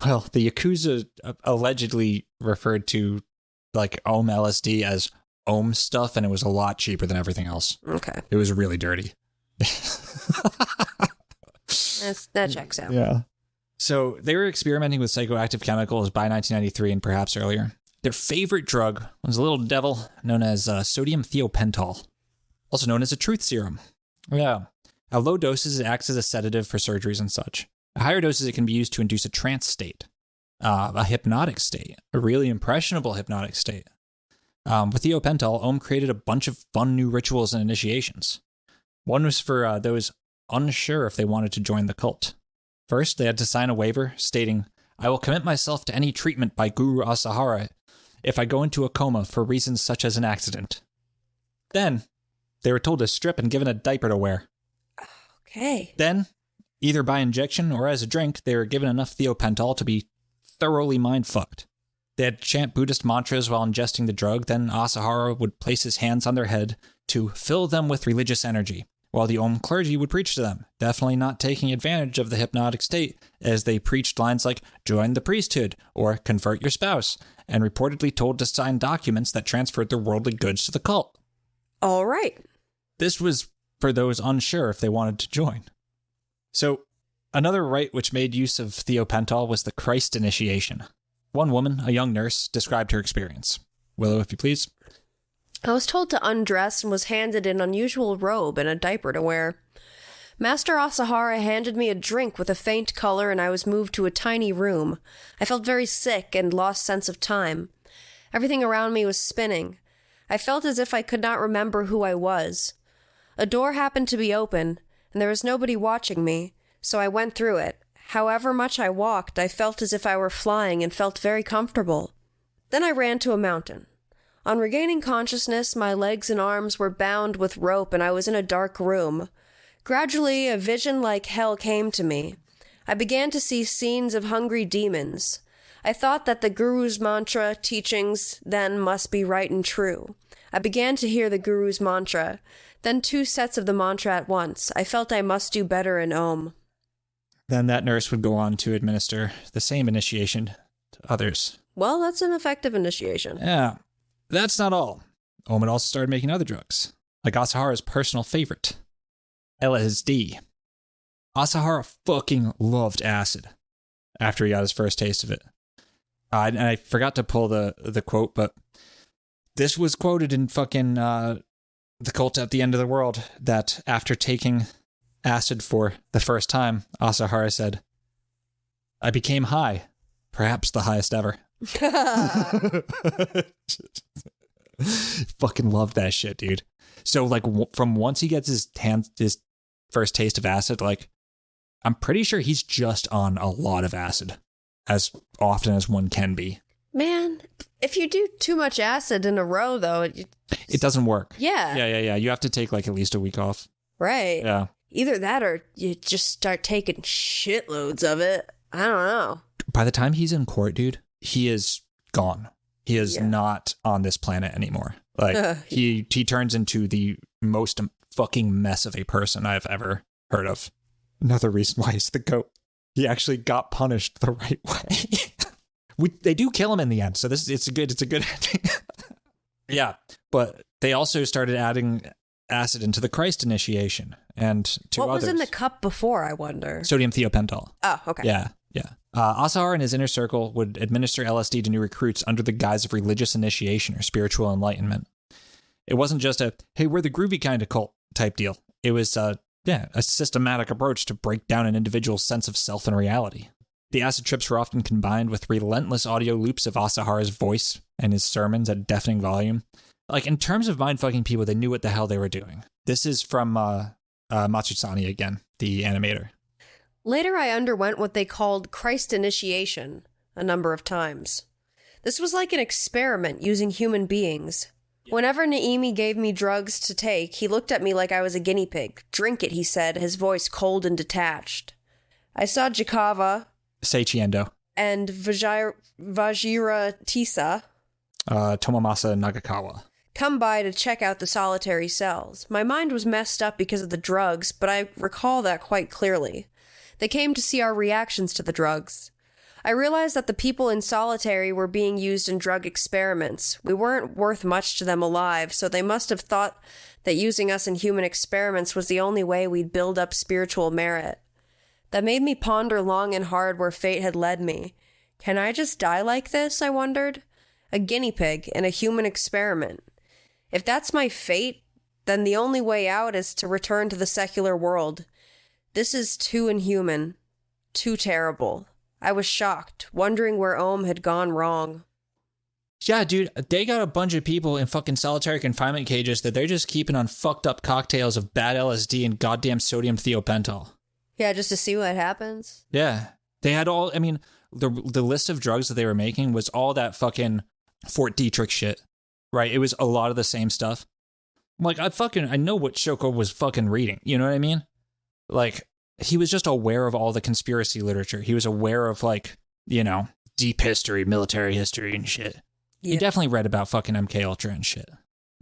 E: Well, the Yakuza allegedly referred to like Aum LSD as Aum stuff, and it was a lot cheaper than everything else.
F: Okay.
E: It was really dirty.
F: That checks out.
E: Yeah. So they were experimenting with psychoactive chemicals by 1993 and perhaps earlier. Their favorite drug was a little devil known as sodium thiopental, also known as a truth serum. Yeah. At low doses, it acts as a sedative for surgeries and such. At higher doses, it can be used to induce a trance state, a hypnotic state, a really impressionable hypnotic state. With thiopental, Aum created a bunch of fun new rituals and initiations. One was for those unsure if they wanted to join the cult. First, they had to sign a waiver stating, "I will commit myself to any treatment by Guru Asahara if I go into a coma for reasons such as an accident." Then, they were told to strip and given a diaper to wear.
F: Okay.
E: Then, either by injection or as a drink, they were given enough thiopental to be thoroughly mind-fucked. They had to chant Buddhist mantras while ingesting the drug, then Asahara would place his hands on their head to fill them with religious energy, while the Aum clergy would preach to them, definitely not taking advantage of the hypnotic state, as they preached lines like, "Join the priesthood," or "Convert your spouse," and reportedly told to sign documents that transferred their worldly goods to the cult.
F: All right.
E: This was for those unsure if they wanted to join. So, another rite which made use of thiopental was the Christ initiation. One woman, a young nurse, described her experience. Willow, if you please.
F: I was told to undress and was handed an unusual robe and a diaper to wear. Master Asahara handed me a drink with a faint color, and I was moved to a tiny room. I felt very sick and lost sense of time. Everything around me was spinning. I felt as if I could not remember who I was. A door happened to be open, and there was nobody watching me, so I went through it. However much I walked, I felt as if I were flying and felt very comfortable. Then I ran to a mountain. On regaining consciousness, my legs and arms were bound with rope, and I was in a dark room. Gradually, a vision like hell came to me. I began to see scenes of hungry demons. I thought that the Guru's mantra teachings then must be right and true. I began to hear the Guru's mantra, then 2 sets of the mantra at once. I felt I must do better in Aum.
E: Then that nurse would go on to administer the same initiation to others.
F: Well, that's an effective initiation.
E: Yeah. That's not all. Aum had also started making other drugs, like Asahara's personal favorite, LSD. Asahara fucking loved acid after he got his first taste of it. And I forgot to pull the quote, but this was quoted in fucking The Cult at the End of the World, that after taking acid for the first time, Asahara said, "I became high, perhaps the highest ever." Fucking loved that shit, dude. So like from once he gets his first taste of acid, like I'm pretty sure he's just on a lot of acid as often as one can be.
F: Man, if you do too much acid in a row, though, it
E: doesn't work.
F: Yeah.
E: You have to take like at least a week off.
F: Right.
E: Yeah.
F: Either that or you just start taking shitloads of it. I don't know.
E: By the time he's in court, dude, he is gone. He is not on this planet anymore. Like he turns into the most fucking mess of a person I've ever heard of. Another reason why he's the GOAT. He actually got punished the right way. They do kill him in the end, so it's a good ending. Yeah, but they also started adding acid into the Christ initiation and to
F: what
E: others.
F: was in the cup before, I wonder?
E: Sodium thiopental.
F: Oh, okay.
E: Yeah. Asahara and his inner circle would administer LSD to new recruits under the guise of religious initiation or spiritual enlightenment. It wasn't just a, hey, we're the groovy kind of cult type deal. It was a systematic approach to break down an individual's sense of self and reality. The acid trips were often combined with relentless audio loops of Asahara's voice and his sermons at deafening volume. Like, in terms of mind-fucking people, they knew what the hell they were doing. This is from Matsusani again, the animator.
F: Later, I underwent what they called Christ initiation a number of times. This was like an experiment using human beings. Whenever Naimi gave me drugs to take, he looked at me like I was a guinea pig. "Drink it," he said, his voice cold and detached. I saw Jakava
E: Seichiendo
F: and Vajira Tisa
E: Tomomasa Nagakawa
F: come by to check out the solitary cells. My mind was messed up because of the drugs, but I recall that quite clearly. They came to see our reactions to the drugs. I realized that the people in solitary were being used in drug experiments. We weren't worth much to them alive, so they must have thought that using us in human experiments was the only way we'd build up spiritual merit. That made me ponder long and hard where fate had led me. Can I just die like this, I wondered? A guinea pig in a human experiment. If that's my fate, then the only way out is to return to the secular world. This is too inhuman, too terrible. I was shocked, wondering where Aum had gone wrong.
E: Yeah, dude, they got a bunch of people in fucking solitary confinement cages that they're just keeping on fucked up cocktails of bad LSD and goddamn sodium thiopental.
F: Yeah, just to see what happens.
E: Yeah. They had all, I mean, the list of drugs that they were making was all that fucking Fort Detrick shit, right? It was a lot of the same stuff. Like, I know what Shoko was fucking reading, you know what I mean? Like, he was just aware of all the conspiracy literature. He was aware of, like, you know, deep history, military history and shit. Yeah. He definitely read about fucking MK Ultra and shit,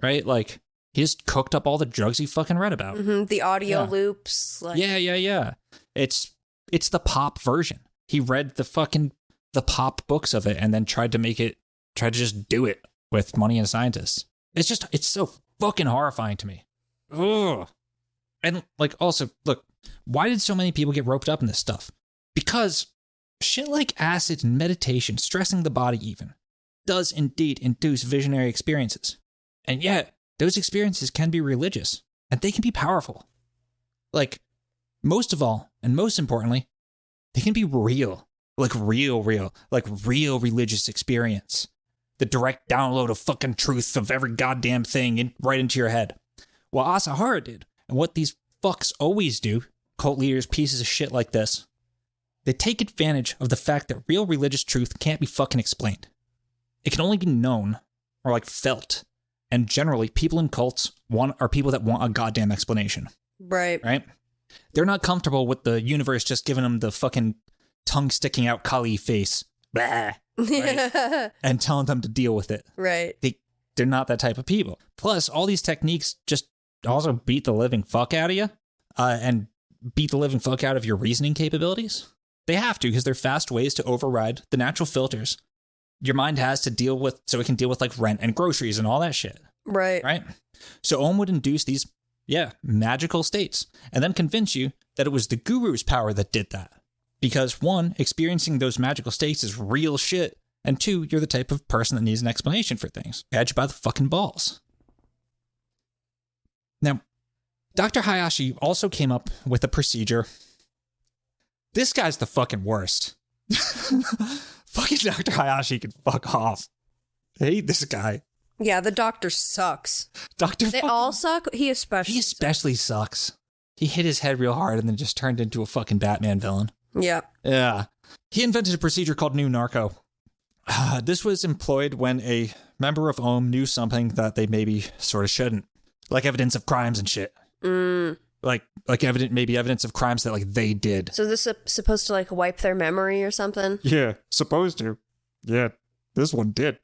E: right? Like, he just cooked up all the drugs he fucking read about.
F: Mm-hmm. The audio loops. Like...
E: Yeah. It's the pop version. He read the pop books of it and then tried to just do it with money and scientists. It's so fucking horrifying to me. Ugh. And, like, also, look, why did so many people get roped up in this stuff? Because shit like acid and meditation, stressing the body even, does indeed induce visionary experiences. And yet, those experiences can be religious, and they can be powerful. Like, most of all, and most importantly, they can be real. Like real religious experience. The direct download of fucking truth of every goddamn thing right into your head. What Asahara did, and what these fucks always do, cult leaders, pieces of shit like this, they take advantage of the fact that real religious truth can't be fucking explained. It can only be known, or like felt. And generally, people in cults are people that want a goddamn explanation.
F: Right.
E: They're not comfortable with the universe just giving them the fucking tongue sticking out Kali face. Blah. Right? And telling them to deal with it.
F: Right.
E: They're not that type of people. Plus, all these techniques just also beat the living fuck out of you. And beat the living fuck out of your reasoning capabilities. They have to, because they're fast ways to override the natural filters your mind has to deal with, so it can deal with like rent and groceries and all that shit. Right. So Aum would induce these, magical states, and then convince you that it was the guru's power that did that. Because one, experiencing those magical states is real shit, and two, you're the type of person that needs an explanation for things. Had you by the fucking balls. Now, Dr. Hayashi also came up with a procedure. This guy's the fucking worst. Fucking Dr. Hayashi can fuck off. I hate this guy.
F: Yeah, the doctor sucks. They all suck. He especially
E: sucks. He hit his head real hard and then just turned into a fucking Batman villain. Yeah. He invented a procedure called New Narco. This was employed when a member of Aum knew something that they maybe sort of shouldn't. Like evidence of crimes and shit. Like evidence of crimes that like they did.
F: So this is supposed to like wipe their memory or something?
E: Yeah, supposed to. Yeah, this one did.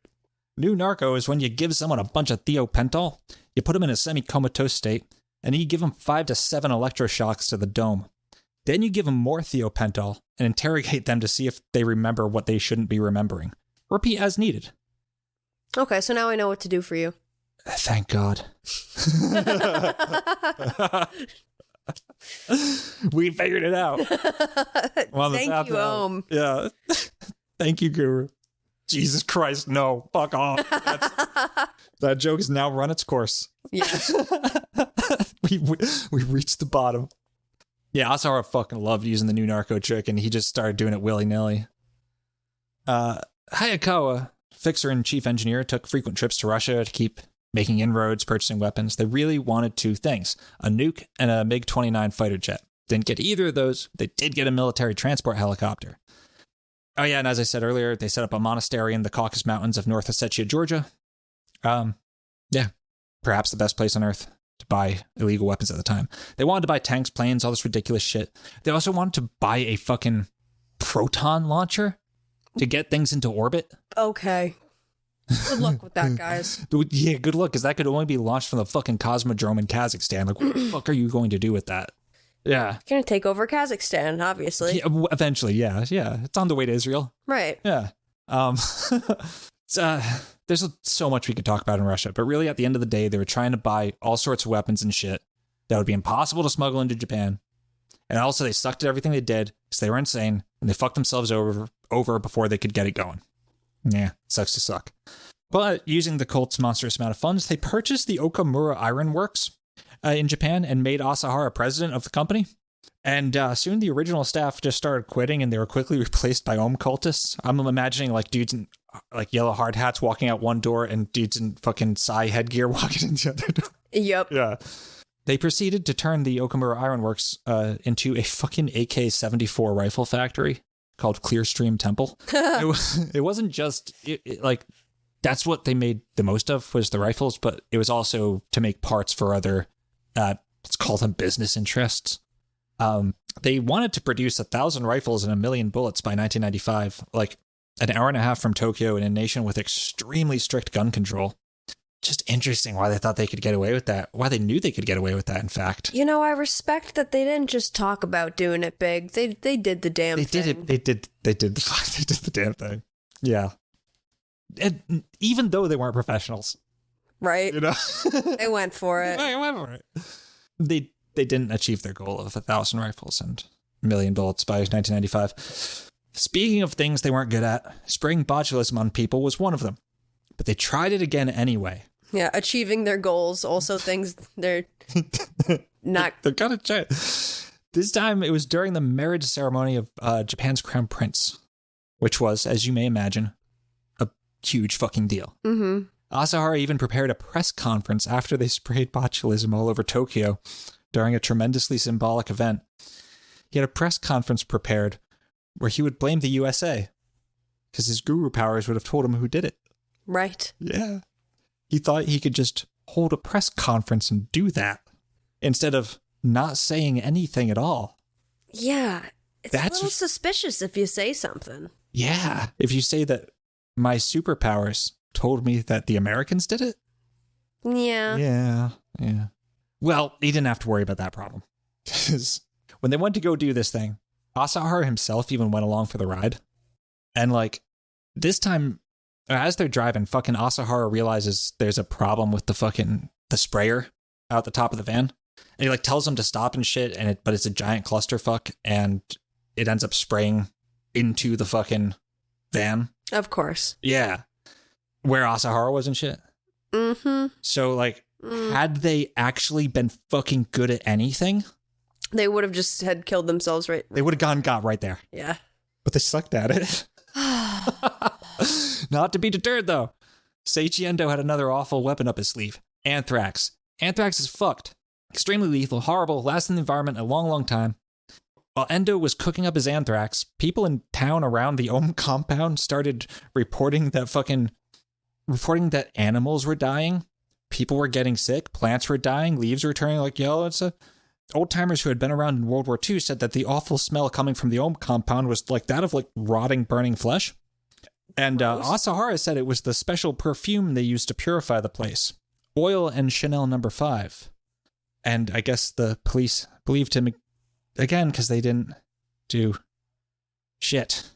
E: New Narco is when you give someone a bunch of thiopental, you put them in a semi-comatose state, and you give them 5 to 7 electroshocks to the dome. Then you give them more thiopental and interrogate them to see if they remember what they shouldn't be remembering. Repeat as needed.
F: Okay, so now I know what to do for you.
E: Thank God. We figured it out.
F: Thank you, Aum.
E: Yeah. Thank you, Guru. Jesus Christ, no. Fuck off. That joke has now run its course.
F: Yeah.
E: we reached the bottom. Yeah, Asahara fucking loved using the New Narco trick, and he just started doing it willy-nilly. Hayakawa, fixer and chief engineer, took frequent trips to Russia to keep making inroads, purchasing weapons. They really wanted 2 things, a nuke and a MiG-29 fighter jet. Didn't get either of those. They did get a military transport helicopter. Oh yeah, and as I said earlier, they set up a monastery in the Caucasus Mountains of North Ossetia, Georgia. Yeah, perhaps the best place on earth to buy illegal weapons at the time. They wanted to buy tanks, planes, all this ridiculous shit. They also wanted to buy a fucking proton launcher to get things into orbit.
F: Okay. Good luck with that, guys.
E: Yeah, good luck, because that could only be launched from the fucking Cosmodrome in Kazakhstan. Like, what the fuck are you going to do with that? Yeah.
F: You're going to take over Kazakhstan, obviously.
E: Yeah, eventually, yeah. It's on the way to Israel.
F: Right.
E: Yeah. There's so much we could talk about in Russia, but really at the end of the day, they were trying to buy all sorts of weapons and shit that would be impossible to smuggle into Japan. And also they sucked at everything they did because they were insane and they fucked themselves over before they could get it going. Yeah, sucks to suck. But using the cult's monstrous amount of funds, they purchased the Okamura Iron Works in Japan and made Asahara president of the company. And soon the original staff just started quitting and they were quickly replaced by Aum cultists. I'm imagining like dudes in like yellow hard hats walking out one door and dudes in fucking Psy headgear walking in the other door.
F: Yep.
E: Yeah. They proceeded to turn the Okamura Ironworks into a fucking AK-74 rifle factory called Clearstream Temple. It wasn't just like that's what they made the most of was the rifles, but it was also to make parts for other let's call them business interests. They wanted to produce 1,000 rifles and 1 million bullets by 1995, like an hour and a half from Tokyo in a nation with extremely strict gun control. Just interesting why they thought they could get away with that. Why they knew they could get away with that, in fact.
F: You know, I respect that they didn't just talk about doing it big. They did the damn thing.
E: They did the damn thing. Yeah. And even though they weren't professionals.
F: Right.
E: You know?
F: They went for it.
E: They went for it. They didn't achieve their goal of 1,000 rifles and 1 million bullets by 1995. Speaking of things they weren't good at, spraying botulism on people was one of them. But they tried it again anyway.
F: Yeah, achieving their goals, also things they're not...
E: They're gonna try. This time it was during the marriage ceremony of Japan's crown prince, which was, as you may imagine, a huge fucking deal.
F: Mm-hmm.
E: Asahara even prepared a press conference after they sprayed botulism all over Tokyo during a tremendously symbolic event. He had a press conference prepared where he would blame the USA because his guru powers would have told him who did it.
F: Right.
E: Yeah. He thought he could just hold a press conference and do that instead of not saying anything at all.
F: Yeah. It's
E: That's
F: a little suspicious if you say something.
E: Yeah. If you say that my superpowers told me that the Americans did it.
F: Yeah.
E: Yeah. Well, he didn't have to worry about that problem. Because when they went to go do this thing, Asahara himself even went along for the ride. And like this time, as they're driving, fucking Asahara realizes there's a problem with the sprayer out the top of the van. And he like tells him to stop and shit, but it's a giant clusterfuck, and it ends up spraying into the fucking van.
F: Of course.
E: Yeah. Where Asahara was and shit.
F: Mm-hmm.
E: So like, had they actually been fucking good at anything,
F: they would have just had killed themselves right.
E: They would have got right there.
F: Yeah.
E: But they sucked at it. Not to be deterred, though. Seiichi Endo had another awful weapon up his sleeve. Anthrax. Anthrax is fucked. Extremely lethal, horrible, lasts in the environment a long, long time. While Endo was cooking up his anthrax, people in town around the Aum compound started reporting that animals were dying. People were getting sick. Plants were dying. Leaves were turning like yellow. Old-timers who had been around in World War II said that the awful smell coming from the Aum compound was like that of like rotting, burning flesh. And Asahara said it was the special perfume they used to purify the place. Oil and Chanel No. 5. And I guess the police believed him again because they didn't do shit.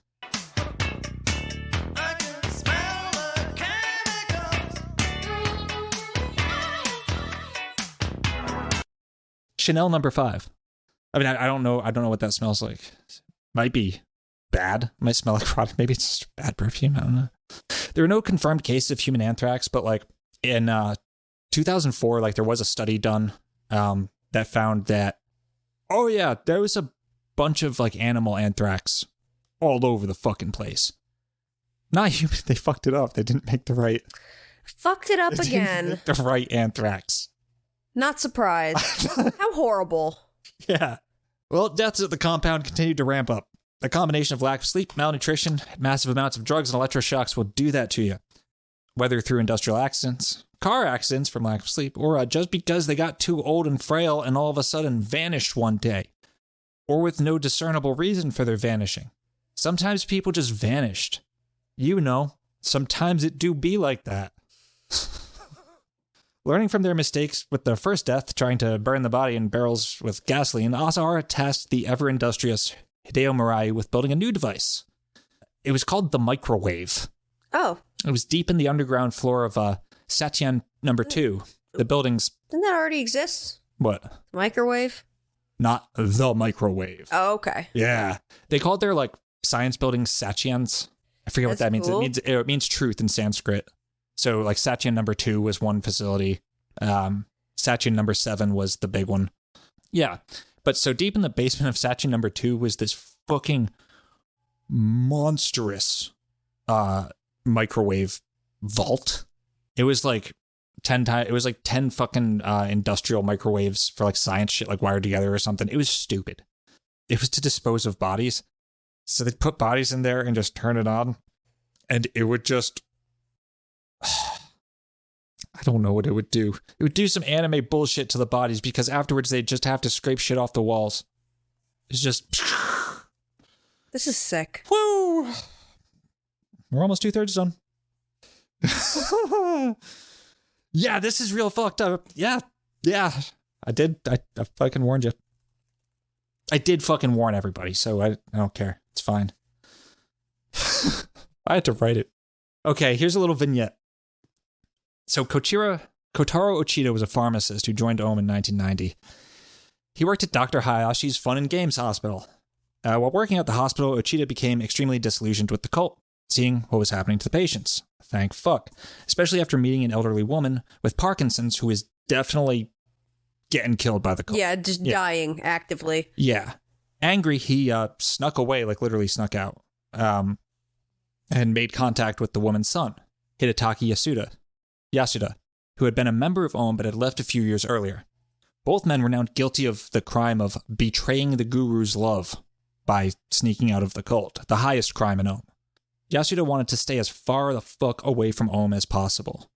E: Chanel No. 5. I mean, I don't know what that smells like. Might be bad. Might smell like product. Maybe it's just bad perfume. I don't know. There are no confirmed cases of human anthrax, but like in 2004, like there was a study done that found that, oh yeah, there was a bunch of like animal anthrax all over the fucking place. Not human. They fucked it up. They didn't make the right.
F: Fucked it up again.
E: The right anthrax.
F: Not surprised. How horrible.
E: Yeah. Well, deaths at the compound continued to ramp up. A combination of lack of sleep, malnutrition, massive amounts of drugs, and electroshocks will do that to you. Whether through industrial accidents, car accidents from lack of sleep, or just because they got too old and frail and all of a sudden vanished one day. Or with no discernible reason for their vanishing. Sometimes people just vanished. You know, sometimes it do be like that. Learning from their mistakes with their first death, trying to burn the body in barrels with gasoline, Asahara tasked the ever-industrious Hideo Murai with building a new device. It was called the microwave.
F: Oh.
E: It was deep in the underground floor of Satyan No. 2. The building's...
F: Didn't that already exist?
E: What?
F: Microwave?
E: Not the microwave.
F: Oh, okay.
E: Yeah. They called their, like, science buildings Satyans. I forget what that means.
F: Cool.
E: It means truth in Sanskrit. So, like, Satyan No. 2 was one facility. Satyan No. 7 was the big one. Yeah. But so deep in the basement of Satyan No. 2 was this fucking monstrous microwave vault. It was like 10 times. It was like 10 fucking industrial microwaves for like science shit, like wired together or something. It was stupid. It was to dispose of bodies. So they'd put bodies in there and just turn it on, and it would just... I don't know what it would do. It would do some anime bullshit to the bodies, because afterwards they'd just have to scrape shit off the walls. It's just...
F: This is sick.
E: Woo! We're almost 2/3 done. Yeah, this is real fucked up. Yeah. I fucking warned you. I did fucking warn everybody, so I don't care. It's fine. I had to write it. Okay, here's a little vignette. So Kotaro Ochida was a pharmacist who joined Aum in 1990. He worked at Dr. Hayashi's Fun and Games Hospital. While working at the hospital, Ochida became extremely disillusioned with the cult, seeing what was happening to the patients. Thank fuck. Especially after meeting an elderly woman with Parkinson's who is definitely getting killed by the cult.
F: Yeah, just dying actively.
E: Yeah. Angry, he snuck away, like literally snuck out, and made contact with the woman's son, Hidetaki Yasuda, who had been a member of Aum but had left a few years earlier. Both men were now guilty of the crime of betraying the guru's love by sneaking out of the cult, the highest crime in Aum. Yasuda wanted to stay as far the fuck away from Aum as possible.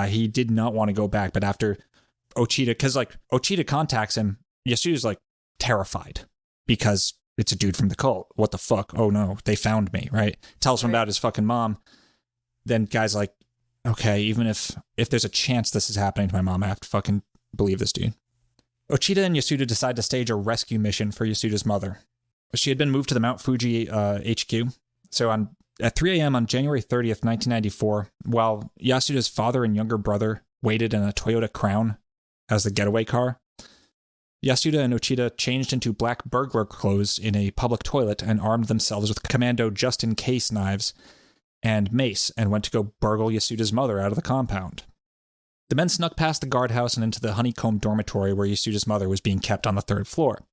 E: He did not want to go back, but after Ochida, because like Ochida contacts him, Yasuda's like terrified because it's a dude from the cult. What the fuck? Oh no, they found me, right? Tells him about his fucking mom. Then guy's like, okay, even if there's a chance this is happening to my mom, I have to fucking believe this dude. Ochida and Yasuda decide to stage a rescue mission for Yasuda's mother. She had been moved to the Mount Fuji HQ. So at 3 a.m. on January 30th, 1994, while Yasuda's father and younger brother waited in a Toyota Crown as the getaway car, Yasuda and Ochida changed into black burglar clothes in a public toilet and armed themselves with commando just-in-case knives and mace and went to go burgle Yasuda's mother out of the compound. The men snuck past the guardhouse and into the honeycomb dormitory where Yasuda's mother was being kept on the 3rd floor.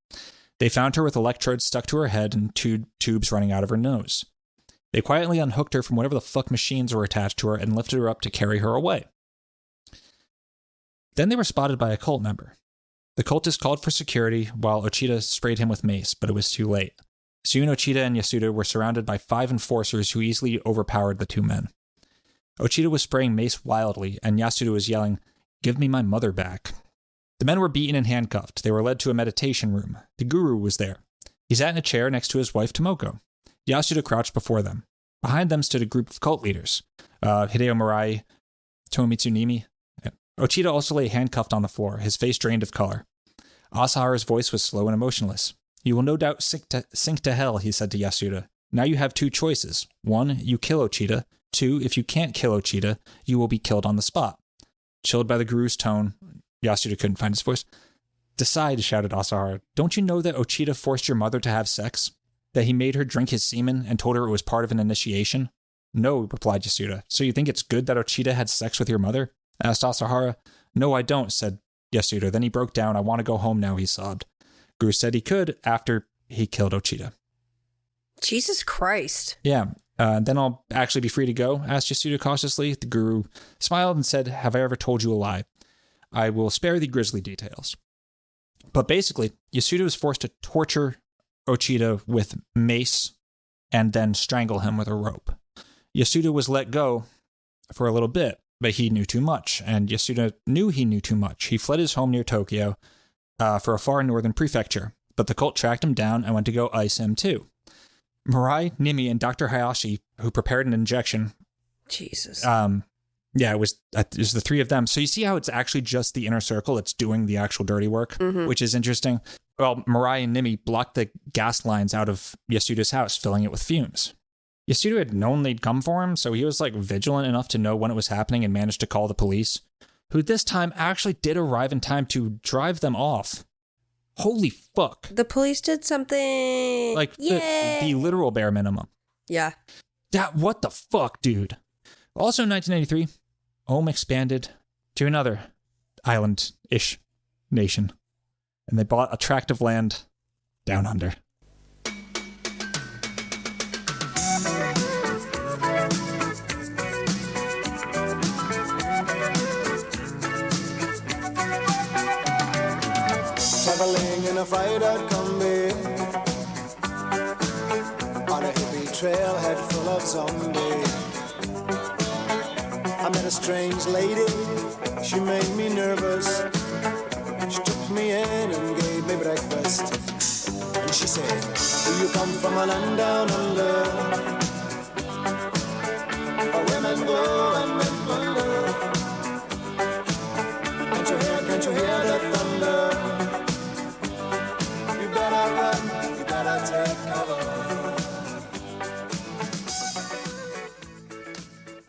E: They found her with electrodes stuck to her head and tubes running out of her nose. They quietly unhooked her from whatever the fuck machines were attached to her and lifted her up to carry her away. Then they were spotted by a cult member. The cultist called for security while Ochida sprayed him with mace, but it was too late. Soon Ochida and Yasuda were surrounded by 5 enforcers who easily overpowered the 2 men. Ochida was spraying mace wildly, and Yasuda was yelling, "Give me my mother back." The men were beaten and handcuffed. They were led to a meditation room. The guru was there. He sat in a chair next to his wife Tomoko. Yasuda crouched before them. Behind them stood a group of cult leaders, Hideo Murai, Tomitsu Nimi. Ochida also lay handcuffed on the floor, his face drained of color. Asahara's voice was slow and emotionless. "You will no doubt sink to hell," he said to Yasuda. "Now you have 2 choices. 1, you kill Ochida. 2, if you can't kill Ochida, you will be killed on the spot." Chilled by the guru's tone, Yasuda couldn't find his voice. "Decide," shouted Asahara. "Don't you know that Ochida forced your mother to have sex? That he made her drink his semen and told her it was part of an initiation?" "No," replied Yasuda. "So you think it's good that Ochida had sex with your mother?" asked Asahara. "No, I don't," said Yasuda. Then he broke down. "I want to go home now," he sobbed. Guru said he could after he killed Ochida.
F: Jesus Christ.
E: Yeah. Then I'll actually be free to go, asked Yasuda cautiously. The guru smiled and said, "Have I ever told you a lie? I will spare the grisly details." But basically, Yasuda was forced to torture Ochida with mace and then strangle him with a rope. Yasuda was let go for a little bit, but he knew too much, and Yasuda knew he knew too much. He fled his home near Tokyo for a far northern prefecture, but the cult tracked him down and went to go ice him too. Murai, Nimi, and Dr. Hayashi, who prepared an injection.
F: Jesus.
E: Yeah, it was the 3 of them. So you see how it's actually just the inner circle that's doing the actual dirty work, which is interesting. Well, Murai and Nimi blocked the gas lines out of Yasuda's house, filling it with fumes. Yasuda had known they'd come for him, so he was like vigilant enough to know when it was happening and managed to call the police, who this time actually did arrive in time to drive them off. Holy fuck.
F: The police did something.
E: Like the literal bare minimum.
F: Yeah.
E: What the fuck, dude? Also in 1993, Aum expanded to another island-ish nation, and they bought a tract of land down under.
H: zombie on a hippie trailhead full of zombies. I met a strange lady, she made me nervous. She took me in and gave me breakfast. And she said, do you come from a land down under? Where women go and men wonder. Can't you hear the thunder? You better run, you better take cover.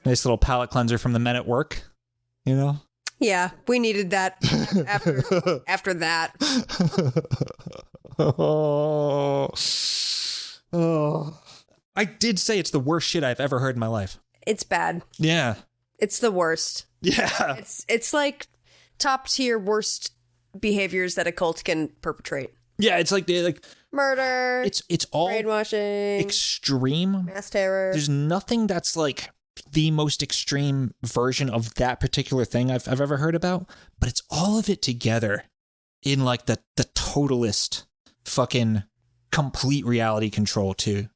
E: Nice little palate cleanser from the men at work, you know?
F: Yeah, we needed that after that.
E: Oh. I did say it's the worst shit I've ever heard in my life.
F: It's bad.
E: Yeah.
F: It's the worst.
E: Yeah.
F: It's like top tier worst behaviors that a cult can perpetrate.
E: Yeah, it's like
F: murder.
E: It's all
F: brainwashing,
E: extreme,
F: mass terror.
E: There's nothing that's like the most extreme version of that particular thing I've ever heard about, but it's all of it together in like the totalist fucking complete reality control too.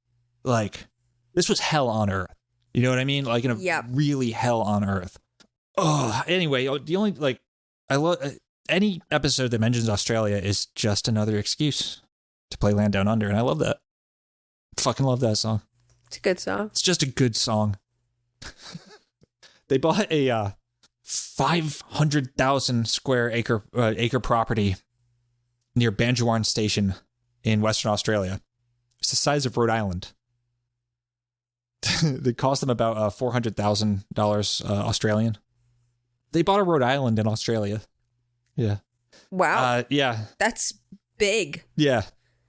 E: Like this was hell on earth. You know what I mean? Like in a really hell on earth. Oh, anyway, the only like I love any episode that mentions Australia is just another excuse to play Land Down Under, and I love that. Fucking love that song.
F: It's a good song.
E: It's just a good song. They bought a 500,000 square acre property near Banjuwarn Station in Western Australia. It's the size of Rhode Island. It cost them about $400,000 Australian. They bought a Rhode Island in Australia. Yeah.
F: Wow.
E: Yeah.
F: That's big.
E: Yeah.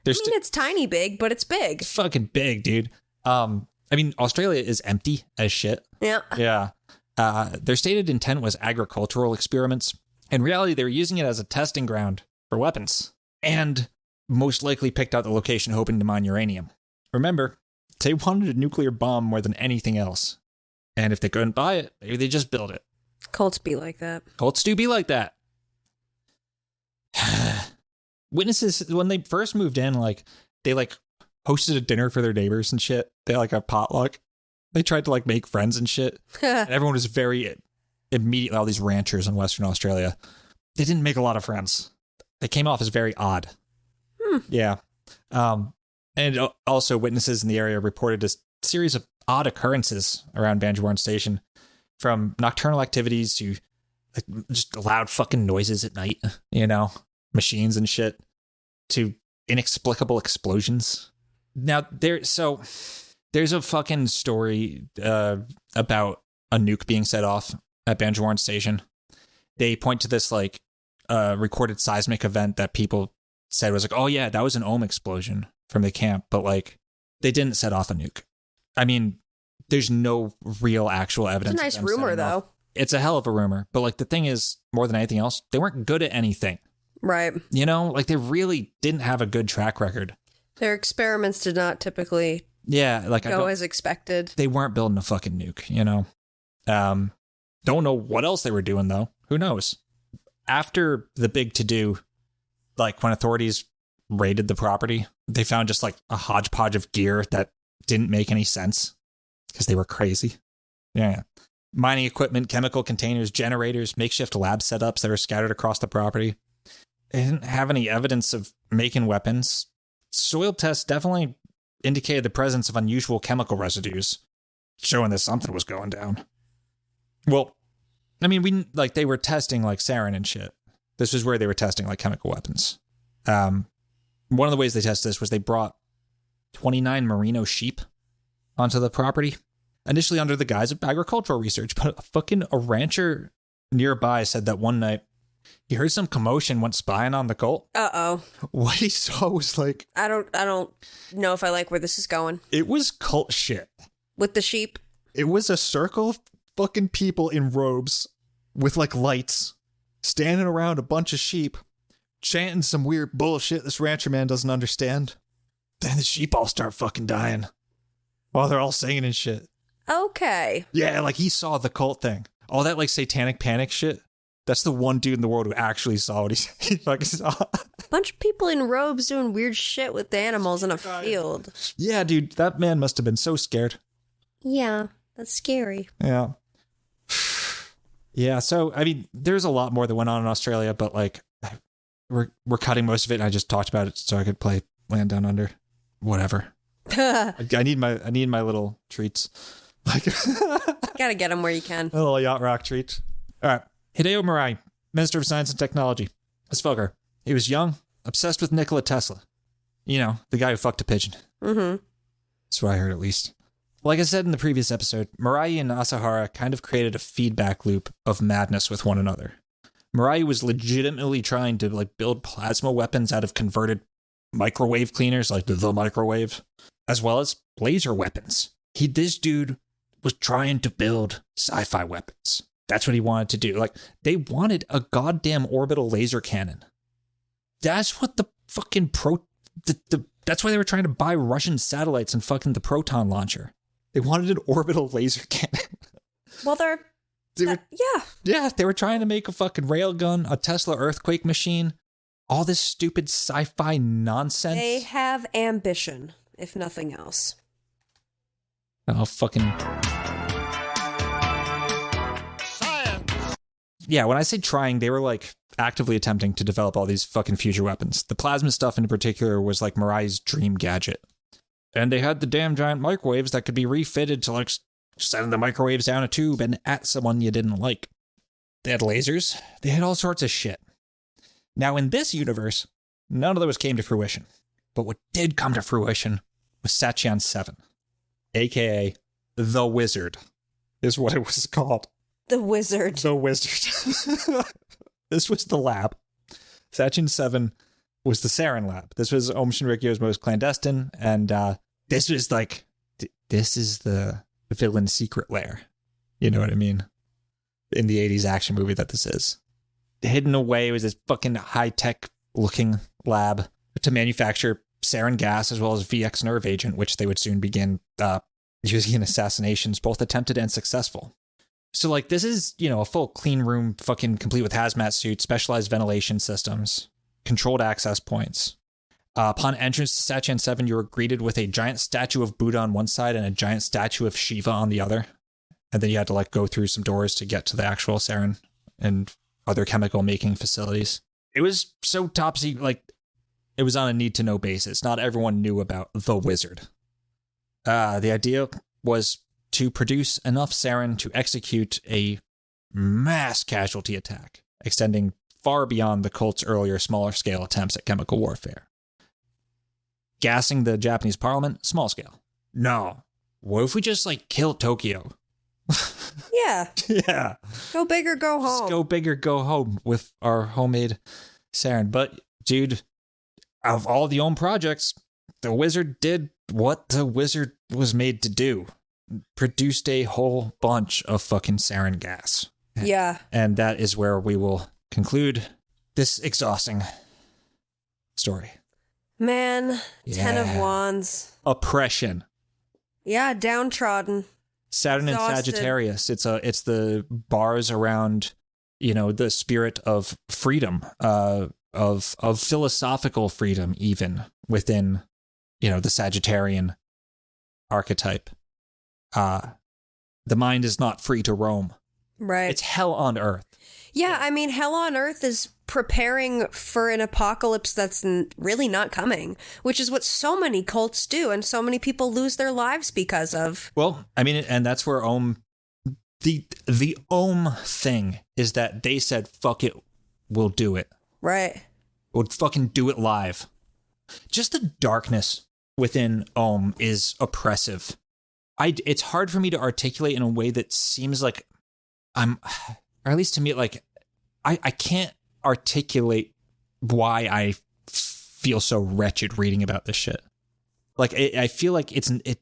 F: It's tiny big, but it's big.
E: It's fucking big, dude. I mean, Australia is empty as shit.
F: Yeah.
E: Yeah. Their stated intent was agricultural experiments. In reality, they were using it as a testing ground for weapons, and most likely picked out the location hoping to mine uranium. Remember, they wanted a nuclear bomb more than anything else. And if they couldn't buy it, maybe they just build it.
F: Cults be like that.
E: Cults do be like that. Witnesses, when they first moved in, like, they, like, hosted a dinner for their neighbors and shit. They had, like, a potluck. They tried to, like, make friends and shit. And everyone was very immediately, all these ranchers in Western Australia, they didn't make a lot of friends. They came off as very odd. Yeah. And also witnesses in the area reported a series of odd occurrences around Banjuwarn Station, from nocturnal activities to like, just loud fucking noises at night, you know, machines and shit, to inexplicable explosions. Now, there's a fucking story about a nuke being set off at Banjuwarn Station. They point to this like recorded seismic event that people said was like, oh yeah, that was an Aum explosion from the camp, but like they didn't set off a nuke. I mean, there's no real actual evidence.
F: It's a nice rumor though.
E: It's a hell of a rumor, but like the thing is, more than anything else, they weren't good at anything.
F: Right.
E: You know, like they really didn't have a good track record.
F: Their experiments did not typically go as expected. They
E: weren't building a fucking nuke, you know. Don't know what else they were doing though. Who knows? After the big to-do, like when authorities raided the property, they found just like a hodgepodge of gear that didn't make any sense because they were crazy. Yeah. Mining equipment, chemical containers, generators, makeshift lab setups that were scattered across the property. They didn't have any evidence of making weapons. Soil tests definitely indicated the presence of unusual chemical residues, showing that something was going down. Well, I mean, they were testing like sarin and shit. This is where they were testing like chemical weapons. One of the ways they tested this was they brought 29 merino sheep onto the property, initially under the guise of agricultural research, but a rancher nearby said that one night he heard some commotion, went spying on the cult.
F: Uh-oh.
E: What he saw was like...
F: I don't know if I like where this is going.
E: It was cult shit.
F: With the sheep?
E: It was a circle of fucking people in robes with like lights standing around a bunch of sheep chanting some weird bullshit this rancher man doesn't understand. Then the sheep all start fucking dying while they're all singing and shit.
F: Okay.
E: Yeah, like he saw the cult thing. All that like satanic panic shit. That's the one dude in the world who actually saw what he fucking saw.
F: Bunch of people in robes doing weird shit with the animals in a field.
E: Yeah, dude, that man must have been so scared.
F: Yeah, that's scary.
E: Yeah. Yeah, so, I mean, there's a lot more that went on in Australia, but, like, we're cutting most of it, and I just talked about it so I could play Land Down Under. Whatever. I need my little treats. Like,
F: gotta get them where you can.
E: A little yacht rock treat. All right. Hideo Murai, Minister of Science and Technology. This fucker. He was young, obsessed with Nikola Tesla. You know, the guy who fucked a pigeon.
F: Mm-hmm.
E: That's what I heard, at least. Like I said in the previous episode, Murai and Asahara kind of created a feedback loop of madness with one another. Murai was legitimately trying to, like, build plasma weapons out of converted microwave cleaners, like the microwave, as well as laser weapons. This dude was trying to build sci-fi weapons. That's what he wanted to do. Like, they wanted a goddamn orbital laser cannon. That's what the fucking that's why they were trying to buy Russian satellites and fucking the proton launcher. They wanted an orbital laser cannon.
F: Well,
E: they were trying to make a fucking railgun, a Tesla earthquake machine, all this stupid sci-fi nonsense.
F: They have ambition, if nothing else.
E: Oh, fucking... Yeah, when I say trying, they were, like, actively attempting to develop all these fucking future weapons. The plasma stuff in particular was, like, Murai's dream gadget. And they had the damn giant microwaves that could be refitted to, like, send the microwaves down a tube and at someone you didn't like. They had lasers. They had all sorts of shit. Now, in this universe, none of those came to fruition. But what did come to fruition was Sachian 7, a.k.a. The Wizard, is what it was called.
F: The Wizard.
E: The Wizard. This was the lab. Sachian 7 was the sarin lab. This was Aum Shinrikyo's most clandestine, and this was like, this is the villain's secret lair. You know what I mean? In the 80s action movie that this is. Hidden away was this fucking high-tech looking lab to manufacture sarin gas as well as VX nerve agent, which they would soon begin using in assassinations, both attempted and successful. So, like, this is, you know, a full clean room, fucking complete with hazmat suits, specialized ventilation systems, controlled access points. Upon entrance to Sachian 7, you were greeted with a giant statue of Buddha on one side and a giant statue of Shiva on the other. And then you had to, like, go through some doors to get to the actual sarin and other chemical making facilities. It was so topsy, like, it was on a need-to-know basis. Not everyone knew about the Wizard. The idea was to produce enough sarin to execute a mass casualty attack, extending far beyond the cult's earlier smaller scale attempts at chemical warfare. Gassing the Japanese parliament, small scale. No. What if we just, like, kill Tokyo?
F: Yeah.
E: Yeah.
F: Go big or go home.
E: Just go big or go home with our homemade sarin. But, dude, of all the Aum projects, the Wizard did what the Wizard was made to do. Produced a whole bunch of fucking sarin gas.
F: Yeah.
E: And that is where we will conclude this exhausting story.
F: Man,
E: Yeah.
F: 10 of Wands.
E: Oppression.
F: Yeah, downtrodden.
E: Saturn and
F: Exhausted.
E: Sagittarius. It's the bars around, you know, the spirit of freedom, of philosophical freedom, even within, you know, the Sagittarian archetype. The mind is not free to roam.
F: Right.
E: It's hell on earth.
F: Yeah, I mean, hell on earth is preparing for an apocalypse that's really not coming, which is what so many cults do and so many people lose their lives because of.
E: Well, I mean, and that's where the Aum thing is that they said, fuck it, we'll do it.
F: Right.
E: We'll fucking do it live. Just the darkness within Aum is oppressive. It's hard for me to articulate in a way that seems like or at least to me, like, I can't articulate why I feel so wretched reading about this shit. Like, I feel like it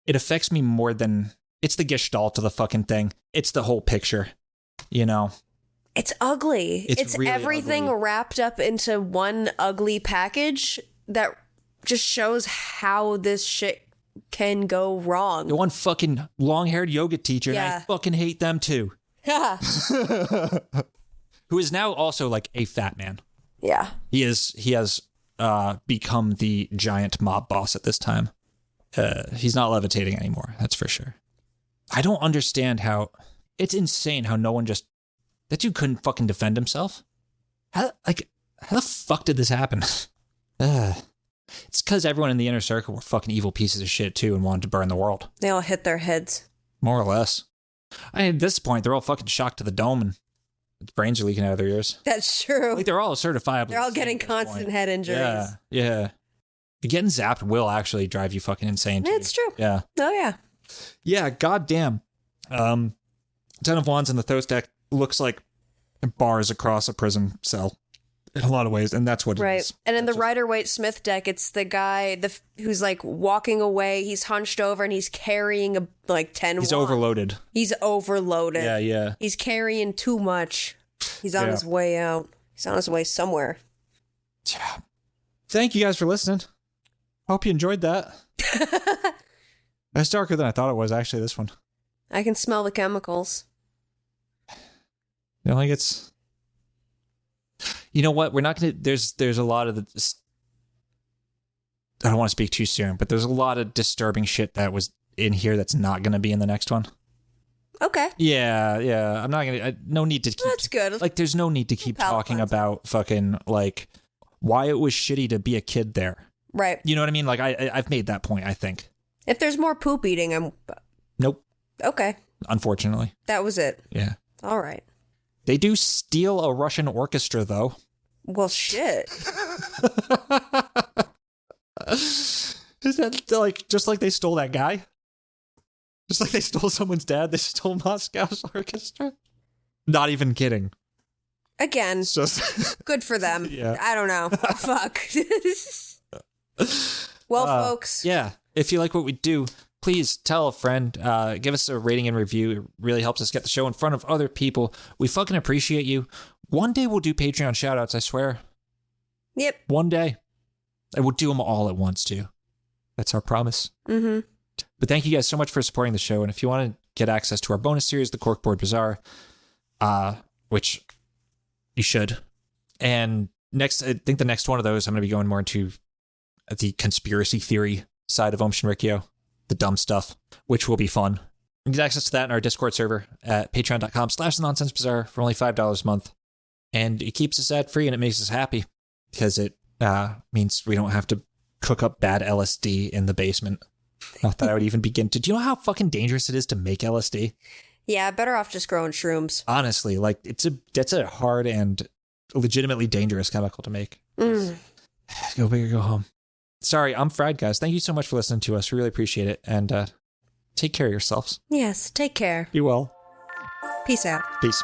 E: affects me more than, it's the gestalt of the fucking thing. It's the whole picture, you know?
F: It's ugly. It's
E: really
F: everything
E: ugly.
F: wrapped up into one ugly package that just shows how this shit can go wrong.
E: The one fucking long-haired yoga teacher,
F: Yeah.
E: and I fucking hate them too.
F: Yeah.
E: who is now also like a fat man.
F: Yeah.
E: He has become the giant mob boss at this time. He's not levitating anymore, that's for sure. I don't understand how... It's insane how no one just... That dude couldn't fucking defend himself. How the fuck did this happen? It's because everyone in the inner circle were fucking evil pieces of shit too and wanted to burn the world.
F: They all hit their heads.
E: More or less. I mean, at this point, they're all fucking shocked to the dome and brains are leaking out of their ears.
F: That's true.
E: Like, they're all certifiably...
F: They're all getting constant head injuries.
E: Yeah. Getting zapped will actually drive you fucking insane.
F: It's true.
E: Yeah.
F: Oh, yeah.
E: Yeah, goddamn. Ten of Wands in the Thoth deck looks like bars across a prison cell in a lot of ways, and that's what it is.
F: And in the Rider-Waite-Smith deck, it's the guy who's like walking away, he's hunched over, and he's carrying 10
E: He's
F: wands.
E: overloaded.
F: He's overloaded.
E: Yeah.
F: He's carrying too much. He's on his way out. He's on his way somewhere.
E: Yeah. Thank you guys for listening. Hope you enjoyed that. It's darker than I thought it was, actually, this one.
F: I can smell the chemicals.
E: You know, like it's... You know what? We're not going to... There's a lot of the... I don't want to speak too soon, but there's a lot of disturbing shit that was in here that's not going to be in the next one.
F: Okay.
E: Yeah. I'm not going to... No need to keep...
F: That's good.
E: Like, there's no need to keep talking about fucking, like, why it was shitty to be a kid there.
F: Right.
E: You know what I mean? Like, I've made that point, I think.
F: If there's more poop eating, I'm...
E: Nope.
F: Okay.
E: Unfortunately.
F: That was it.
E: Yeah.
F: All right.
E: They do steal a Russian orchestra, though.
F: Well, shit.
E: Is that like just like they stole that guy? Just like they stole someone's dad, they stole Moscow's orchestra? Not even kidding.
F: Again,
E: It's just
F: good for them.
E: Yeah.
F: I don't know. Fuck. Well, folks.
E: Yeah. If you like what we do, please tell a friend. Give us a rating and review. It really helps us get the show in front of other people. We fucking appreciate you. One day we'll do Patreon shoutouts, I swear.
F: Yep.
E: One day. And we'll do them all at once, too. That's our promise.
F: Mm-hmm.
E: But thank you guys so much for supporting the show. And if you want to get access to our bonus series, The Corkboard Bazaar, which you should. And I think the next one of those, I'm going to be going more into the conspiracy theory side of Aum Shinrikyo, the dumb stuff, which will be fun. You get access to that in our Discord server at patreon.com/nonsensebazaar for only $5 a month. And it keeps us ad-free and it makes us happy because it means we don't have to cook up bad LSD in the basement. Not that I would even begin to. Do you know how fucking dangerous it is to make LSD?
F: Yeah, better off just growing shrooms.
E: Honestly, like that's a hard and legitimately dangerous chemical to make. Go big or go home. Sorry, I'm fried, guys. Thank you so much for listening to us. We really appreciate it. And take care of yourselves.
F: Yes, take care.
E: Be well.
F: Peace out.
E: Peace.